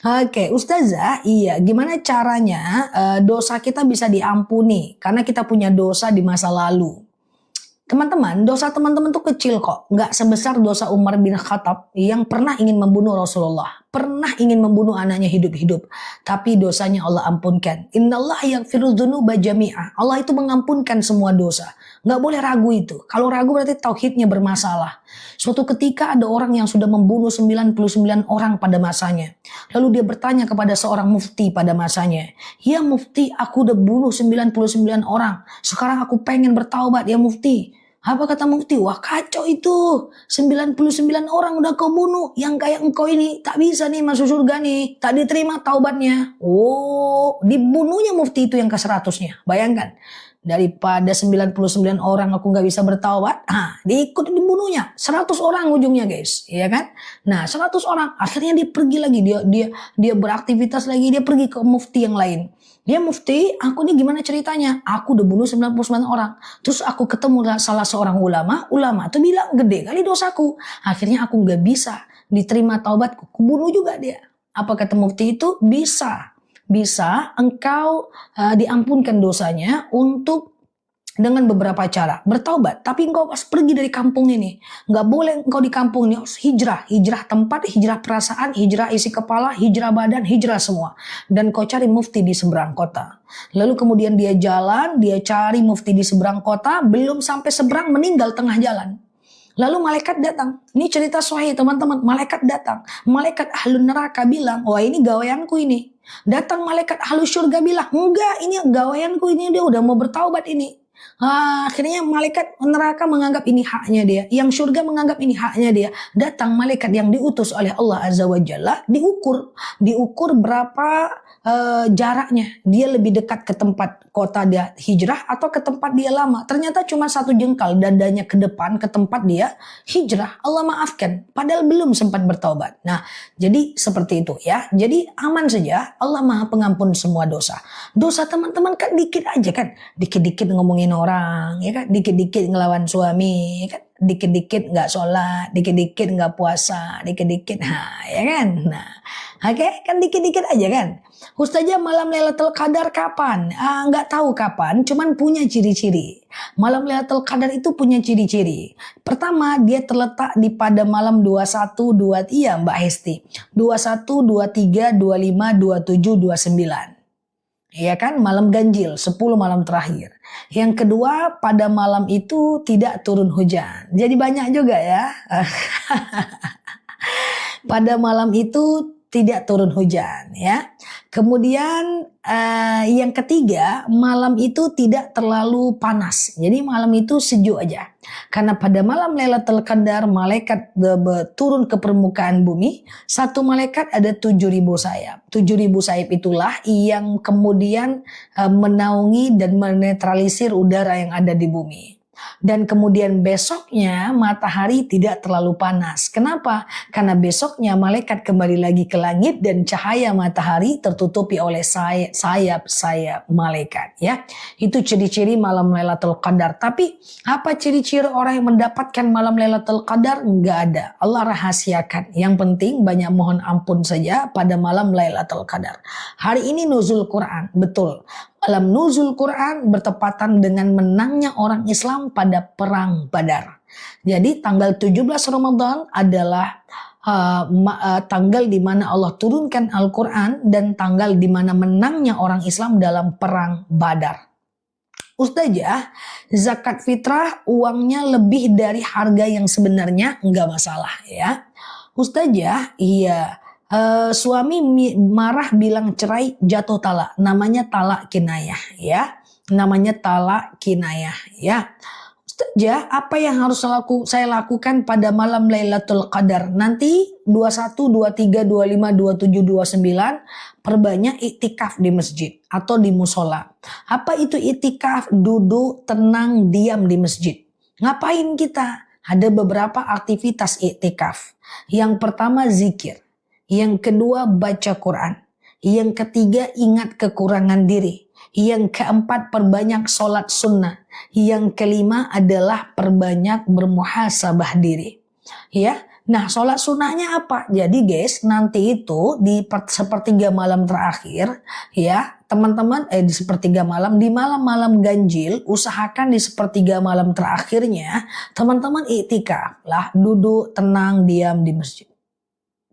Oke, Ustazah, iya, gimana caranya dosa kita bisa diampuni karena kita punya dosa di masa lalu? Teman-teman, dosa teman-teman tuh kecil kok. Nggak sebesar dosa Umar bin Khattab yang pernah ingin membunuh Rasulullah. Pernah ingin membunuh anaknya hidup-hidup. Tapi dosanya Allah ampunkan. Innallaha yaghfiru dzunuba jami'ah. Allah itu mengampunkan semua dosa. Nggak boleh ragu itu. Kalau ragu berarti tauhidnya bermasalah. Suatu ketika ada orang yang sudah membunuh 99 orang pada masanya. Lalu dia bertanya kepada seorang mufti pada masanya. Ya mufti, aku udah bunuh 99 orang. Sekarang aku pengen bertaubat ya mufti. Apa kata mufti? Wah kacau itu. 99 orang udah kau bunuh. Yang kayak engkau ini tak bisa nih masuk surga nih. Tak diterima taubatnya. Oh, dibunuhnya mufti itu yang ke 100-nya. Bayangkan. Daripada 99 orang aku nggak bisa bertaubat, diikut dibunuhnya 100 orang ujungnya guys, ya kan? Nah 100 orang, akhirnya dia pergi lagi, dia beraktivitas lagi, dia pergi ke mufti yang lain. Dia mufti, aku ini gimana ceritanya? Aku udah bunuh 99 orang. Terus aku ketemu salah seorang ulama tuh bilang gede kali dosaku. Akhirnya aku nggak bisa diterima taubatku, kubunuh juga dia. Apa kata mufti itu? Bisa engkau diampunkan dosanya untuk dengan beberapa cara bertaubat, tapi engkau harus pergi dari kampung ini. Nggak boleh engkau di kampung ini, harus hijrah tempat, hijrah perasaan, hijrah isi kepala, hijrah badan, hijrah semua. Dan kau cari mufti di seberang kota. Lalu kemudian dia jalan, dia cari mufti di seberang kota, belum sampai seberang meninggal tengah jalan. Lalu malaikat datang. Ini cerita sahih teman-teman. Malaikat datang. Malaikat ahlun neraka bilang, wah ini gaweanku ini. Datang malaikat ahlus surga bilang, enggak ini gaweanku ini, dia udah mau bertaubat ini. Akhirnya malaikat neraka menganggap ini haknya dia. Yang surga menganggap ini haknya dia. Datang malaikat yang diutus oleh Allah Azza wa Jalla, diukur berapa jaraknya. Dia lebih dekat ke tempat kota dia hijrah atau ke tempat dia lama. Ternyata cuma 1 jengkal dadanya ke depan ke tempat dia hijrah. Allah maafkan. Padahal belum sempat bertaubat. Nah, jadi seperti itu ya. Jadi aman saja. Allah Maha Pengampun semua dosa. Dosa teman-teman kan dikit aja kan. Dikit-dikit ngomongin orang, ya kan? Dikit-dikit ngelawan suami, ya kan? Dikit-dikit nggak sholat, dikit-dikit nggak puasa, dikit-dikit, ya kan? Nah, oke, kan dikit-dikit aja kan? Ustazah malam Lailatul Qadar kapan? Nggak tahu kapan, cuman punya ciri-ciri. Malam Lailatul Qadar itu punya ciri-ciri. Pertama, dia terletak di pada malam 21, 2, iya Mbak Hesti. 21, 23, 25, 27, 29. Ya kan, malam ganjil, 10 malam terakhir. Yang kedua, pada malam itu tidak turun hujan. Jadi banyak juga ya. Pada malam itu tidak turun hujan ya. Kemudian yang ketiga, malam itu tidak terlalu panas. Jadi malam itu sejuk aja. Karena pada malam Lailatul Qadar malaikat turun ke permukaan bumi. Satu malaikat ada 7.000 sayap. 7.000 sayap itulah yang kemudian menaungi dan menetralisir udara yang ada di bumi. Dan kemudian besoknya matahari tidak terlalu panas. Kenapa? Karena besoknya malaikat kembali lagi ke langit dan cahaya matahari tertutupi oleh sayap-sayap malaikat. Ya, itu ciri-ciri malam Lailatul Qadar. Tapi apa ciri-ciri orang yang mendapatkan malam Lailatul Qadar? Enggak ada. Allah rahasiakan. Yang penting banyak mohon ampun saja pada malam Lailatul Qadar. Hari ini nuzul Quran, betul. Malam nuzul Quran bertepatan dengan menangnya orang Islam pada perang Badar. Jadi tanggal 17 Ramadan adalah tanggal di mana Allah turunkan Al-Quran dan tanggal di mana menangnya orang Islam dalam perang Badar. Ustazah, zakat fitrah uangnya lebih dari harga yang sebenarnya enggak masalah ya. Ustazah, iya. Suami marah bilang cerai, jatuh talak, namanya talak kinayah ya, namanya talak kinayah ya. Ustazah, apa yang harus saya lakukan pada malam Lailatul Qadar nanti 21, 23, 25, 27, 29 perbanyak iktikaf di masjid atau di musola. Apa itu iktikaf? Duduk tenang diam di masjid. Ngapain kita? Ada beberapa aktivitas iktikaf. Yang pertama zikir. Yang kedua baca Quran. Yang ketiga ingat kekurangan diri. Yang keempat perbanyak sholat sunnah. Yang kelima adalah perbanyak bermuhasabah diri. Ya, Nah, sholat sunnahnya apa? Jadi guys, nanti itu di sepertiga malam terakhir, ya teman-teman, di sepertiga malam, di malam-malam ganjil, usahakan di sepertiga malam terakhirnya, teman-teman iktikaf lah, duduk tenang, diam di masjid.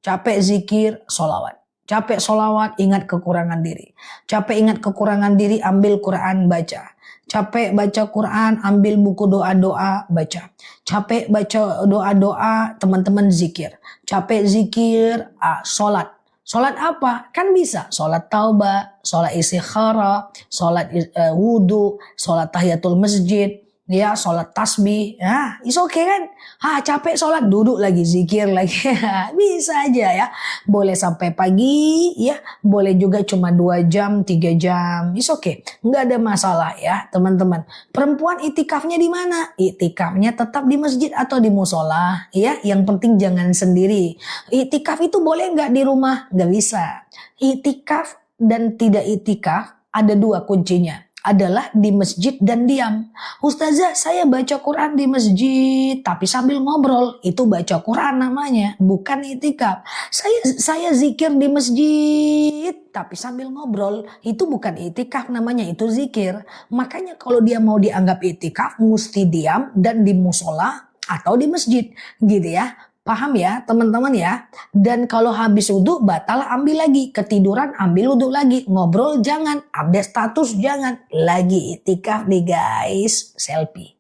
Capek zikir, sholawat. Capek sholawat, ingat kekurangan diri. Capek ingat kekurangan diri, ambil Quran, baca. Capek baca Quran, ambil buku doa-doa, baca. Capek baca doa-doa, teman-teman zikir. Capek zikir, sholat. Sholat apa? Kan bisa. Sholat taubah, sholat istikharah, sholat wudhu, sholat tahiyatul masjid, ya sholat tasbih. Ya, is okay kan? Capek sholat, duduk lagi, zikir lagi. Bisa aja ya. Boleh sampai pagi, ya. Boleh juga cuma 2 jam, 3 jam. Is okay. Nggak ada masalah ya teman-teman. Perempuan itikafnya di mana? Itikafnya tetap di masjid atau di musola. Ya, yang penting jangan sendiri. Itikaf itu boleh nggak di rumah? Nggak bisa. Itikaf dan tidak itikaf ada 2 kuncinya. Adalah di masjid dan diam. Ustazah, saya baca Quran di masjid tapi sambil ngobrol. Itu baca Quran namanya, bukan itikaf. Saya zikir di masjid tapi sambil ngobrol. Itu bukan itikaf namanya, itu zikir. Makanya kalau dia mau dianggap itikaf, mesti diam dan di musola atau di masjid. Gitu ya. Paham ya teman-teman ya. Dan kalau habis wudhu batal, ambil lagi. Ketiduran ambil wudhu lagi. Ngobrol jangan. Update status jangan. Lagi itikaf nih guys. Selfie.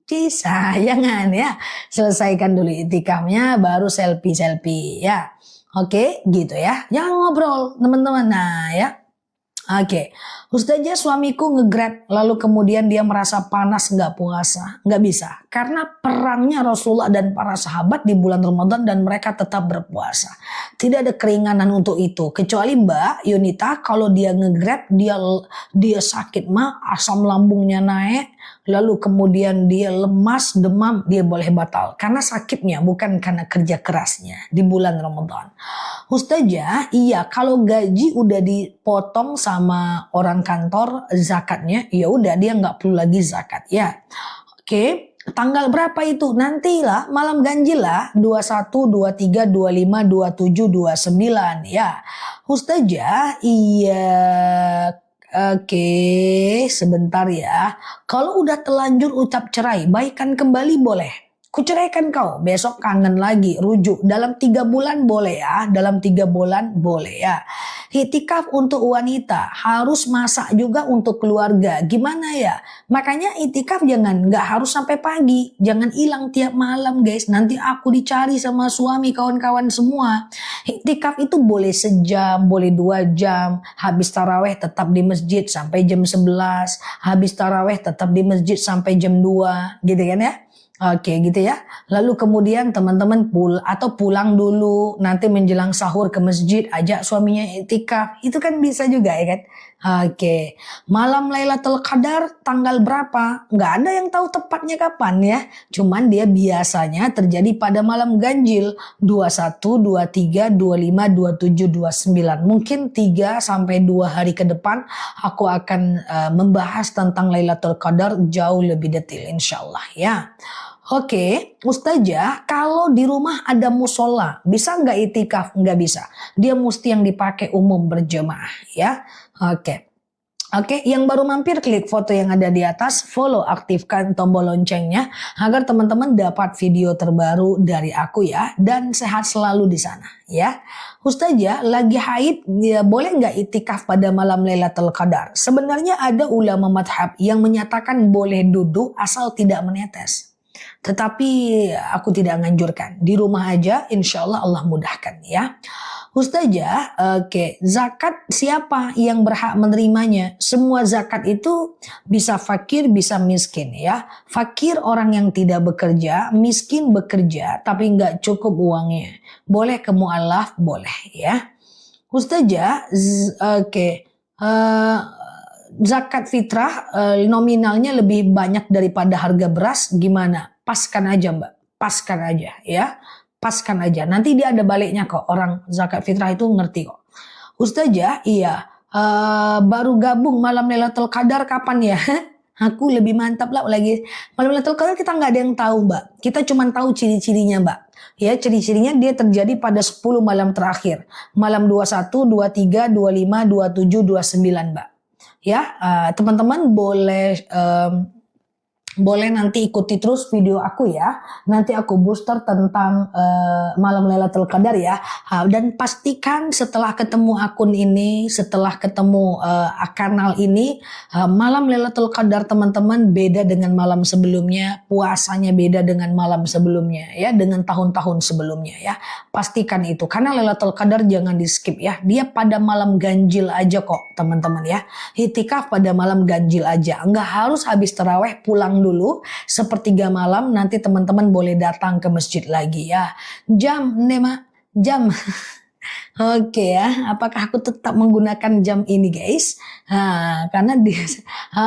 Bisa jangan ya. Selesaikan dulu itikafnya baru selfie ya. Oke gitu ya. Jangan ngobrol teman-teman. Nah ya. Oke, Ustazah suamiku nge-grab lalu kemudian dia merasa panas nggak puasa. Nggak bisa, karena perangnya Rasulullah dan para sahabat di bulan Ramadan dan mereka tetap berpuasa. Tidak ada keringanan untuk itu, kecuali Mbak Yunita kalau dia nge-grab dia sakit asam lambungnya naik, lalu kemudian dia lemas, demam, dia boleh batal. Karena sakitnya bukan karena kerja kerasnya di bulan Ramadan. Ustazah, iya kalau gaji udah dipotong sama orang kantor zakatnya, ya udah dia nggak perlu lagi zakat ya. Oke, tanggal berapa itu? Nantilah malam ganjil lah, 21, 23, 25, 27, 29 ya. Ustazah, iya. Oke, sebentar ya. Kalau udah telanjur ucap cerai, baikan kembali boleh. Kuceraikan kau, besok kangen lagi, rujuk. Dalam 3 bulan boleh ya, dalam 3 bulan boleh ya. Itikaf untuk wanita, harus masak juga untuk keluarga. Gimana ya? Makanya itikaf nggak harus sampai pagi. Jangan hilang tiap malam guys, nanti aku dicari sama suami, kawan-kawan semua. Itikaf itu boleh sejam, boleh 2 jam. Habis taraweh tetap di masjid sampai jam 11. Habis taraweh tetap di masjid sampai jam 2. Gitu kan ya? Oke gitu ya. Lalu kemudian teman-teman pulang dulu, nanti menjelang sahur ke masjid, ajak suaminya itikaf. Itu kan bisa juga ya kan. Oke. Malam Lailatul Qadar tanggal berapa? Nggak ada yang tahu tepatnya kapan ya. Cuman dia biasanya terjadi pada malam ganjil 21, 23, 25, 27, 29. Mungkin 3 sampai 2 hari ke depan aku akan membahas tentang Lailatul Qadar jauh lebih detail insyaallah ya. Oke, Ustazah, kalau di rumah ada musola, bisa nggak itikaf? Nggak bisa. Dia mesti yang dipakai umum berjemaah, ya. Oke, yang baru mampir klik foto yang ada di atas, follow, aktifkan tombol loncengnya agar teman-teman dapat video terbaru dari aku ya, dan sehat selalu di sana, ya. Ustazah, lagi haid, ya boleh nggak itikaf pada malam Lailatul Qadar? Sebenarnya ada ulama madhab yang menyatakan boleh duduk asal tidak menetes. Tetapi aku tidak menganjurkan. Di rumah aja insya Allah Allah mudahkan ya. Ustazah, oke, zakat siapa yang berhak menerimanya? Semua zakat itu bisa fakir, bisa miskin ya. Fakir orang yang tidak bekerja, miskin bekerja tapi nggak cukup uangnya. Boleh ke mu'alaf, boleh ya. Ustazah, oke, zakat fitrah nominalnya lebih banyak daripada harga beras, gimana? Paskan aja Mbak, paskan aja ya, paskan aja. Nanti dia ada baliknya kok, orang zakat fitrah itu ngerti kok. Ustazah, iya, baru gabung malam Lailatul Qadar kapan ya? Aku lebih mantap lah lagi. Malam Lailatul Qadar kita nggak ada yang tahu, Mbak. Kita cuma tahu ciri-cirinya, Mbak. Ya, ciri-cirinya dia terjadi pada 10 malam terakhir. Malam 21, 23, 25, 27, 29, Mbak. Ya, teman-teman boleh nanti ikuti terus video aku ya. Nanti aku booster tentang malam Lailatul Qadar ya. Dan pastikan setelah ketemu akun ini, setelah ketemu kanal ini, malam Lailatul Qadar teman-teman beda dengan malam sebelumnya, puasanya beda dengan malam sebelumnya ya, dengan tahun-tahun sebelumnya ya. Pastikan itu karena Lailatul Qadar jangan di skip ya. Dia pada malam ganjil aja kok teman-teman ya. Iktikaf pada malam ganjil aja. Enggak harus habis taraweh pulang dulu sepertiga malam, nanti teman-teman boleh datang ke masjid lagi ya. Jam Nema, jam. Oke ya, apakah aku tetap menggunakan jam ini guys? Karena dia,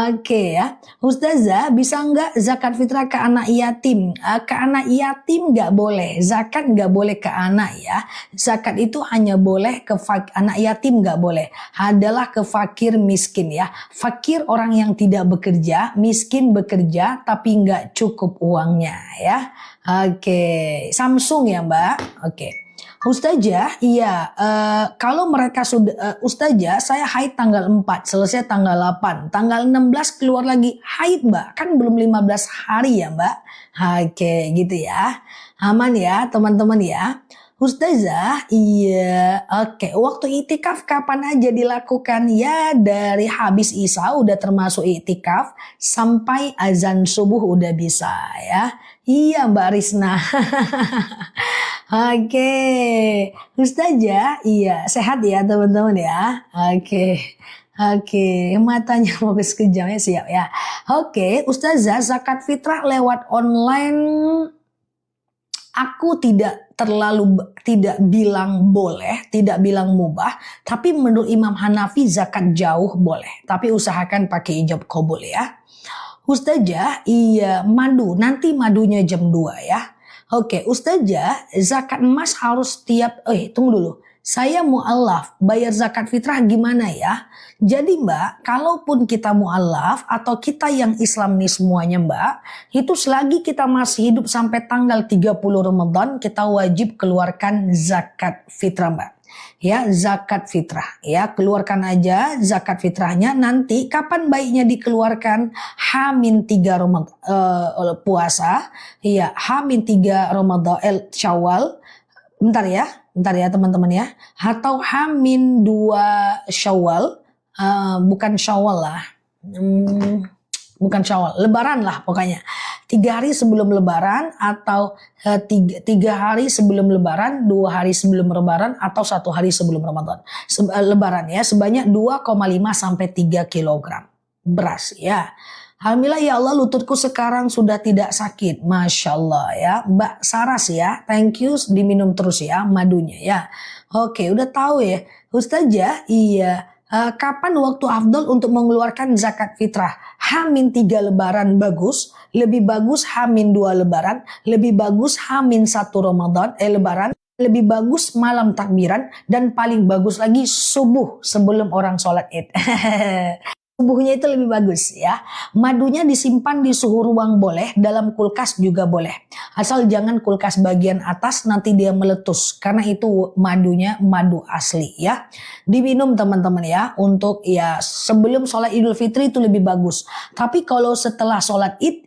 oke ya. Ustazah bisa nggak zakat fitrah ke anak yatim? Ke anak yatim nggak boleh, zakat nggak boleh ke anak ya. Zakat itu hanya boleh ke anak yatim nggak boleh. Adalah ke fakir miskin ya. Fakir orang yang tidak bekerja, miskin bekerja tapi nggak cukup uangnya ya. Oke, Samsung ya Mbak. Oke. Ustazah, iya, kalau mereka sudah, Ustazah, saya haid tanggal 4, selesai tanggal 8, tanggal 16 keluar lagi haid Mbak, kan belum 15 hari ya Mbak. Oke, gitu ya. Aman ya teman-teman ya. Ustazah, iya, oke. Waktu iktikaf kapan aja dilakukan? Ya dari habis Isya udah termasuk iktikaf sampai azan subuh udah bisa ya. Iya Mbak Risna. Oke, Ustazah, iya sehat ya teman-teman ya. Oke, matanya fokus ke jamnya siap ya. Oke, Ustazah, zakat fitrah lewat online aku tidak bilang boleh, tidak bilang mubah, tapi menurut Imam Hanafi zakat jauh boleh, tapi usahakan pakai ijab qabul ya. Ustazah, iya madu, nanti madunya jam 2 ya. Oke, Ustazah, zakat emas harus tunggu dulu. Saya mu'alaf, bayar zakat fitrah gimana ya? Jadi Mbak, kalaupun kita mu'alaf atau kita yang Islam nih semuanya Mbak, itu selagi kita masih hidup sampai tanggal 30 Ramadan, kita wajib keluarkan zakat fitrah Mbak. Ya, zakat fitrah ya, keluarkan aja zakat fitrahnya. Nanti kapan baiknya dikeluarkan? H-3 Ramadan puasa ya, H-3 Ramadan Syawal, bentar ya teman-teman ya, atau H-2 Syawal, bukan Syawal lah, bukan Syawal, Lebaran lah pokoknya. 3 hari sebelum Lebaran atau 3 hari sebelum Lebaran, 2 hari sebelum Lebaran atau 1 hari sebelum Ramadan. Lebaran ya, sebanyak 2,5 sampai 3 kilogram beras ya. Alhamdulillah ya Allah, lututku sekarang sudah tidak sakit. Masya Allah ya. Mbak Saras ya, thank you, diminum terus ya madunya ya. Oke, udah tahu ya. Ustazah, iya. Kapan waktu afdol untuk mengeluarkan zakat fitrah? H-3 Lebaran bagus, lebih bagus H-2 Lebaran, lebih bagus H-1 Ramadan, Lebaran, lebih bagus malam takbiran, dan paling bagus lagi subuh sebelum orang sholat id. Subuhnya itu lebih bagus ya. Madunya disimpan di suhu ruang boleh, dalam kulkas juga boleh. Asal jangan kulkas bagian atas, nanti dia meletus. Karena itu madunya madu asli ya. Diminum teman-teman ya, untuk ya sebelum sholat Idul Fitri itu lebih bagus. Tapi kalau setelah sholat id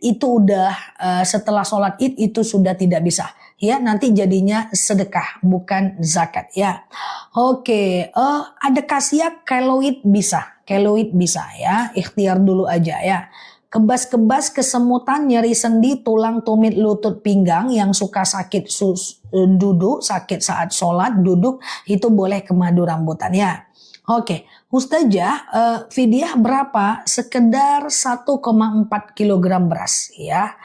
itu sudah tidak bisa. Ya, nanti jadinya sedekah bukan zakat ya. Oke, ada khasiat keloid bisa. Keloid bisa ya, ikhtiar dulu aja ya. Kebas-kebas, kesemutan, nyeri sendi, tulang, tumit, lutut, pinggang, yang suka sakit duduk, sakit saat sholat, duduk, itu boleh ke madu rambutan ya. Oke, Ustazah, fidyah berapa? Sekedar 1,4 kilogram beras ya.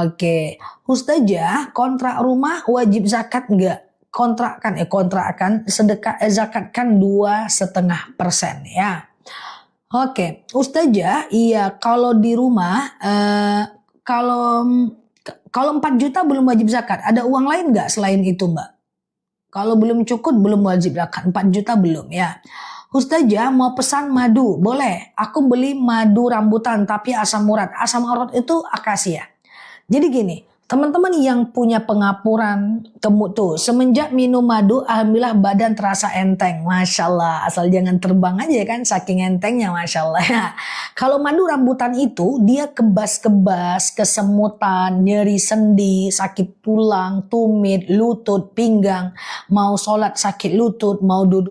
Oke, Ustazah, kontrak rumah wajib zakat enggak? Kontrakan sedekah zakatkan 2,5% ya. Oke, Ustazah, iya kalau di rumah kalau 4 juta belum wajib zakat. Ada uang lain nggak selain itu Mbak? Kalau belum cukup belum wajib zakat, 4 juta belum ya. Ustazah mau pesan madu, boleh. Aku beli madu rambutan tapi asam urat. Asam urat itu akasia. Jadi gini, teman-teman yang punya pengapuran gemuk tuh, semenjak minum madu, alhamdulillah badan terasa enteng. Masya Allah, asal jangan terbang aja kan, saking entengnya Masya Allah. Kalau madu rambutan itu, dia kebas-kebas, kesemutan, nyeri sendi, sakit tulang, tumit, lutut, pinggang. Mau sholat sakit lutut, mau duduk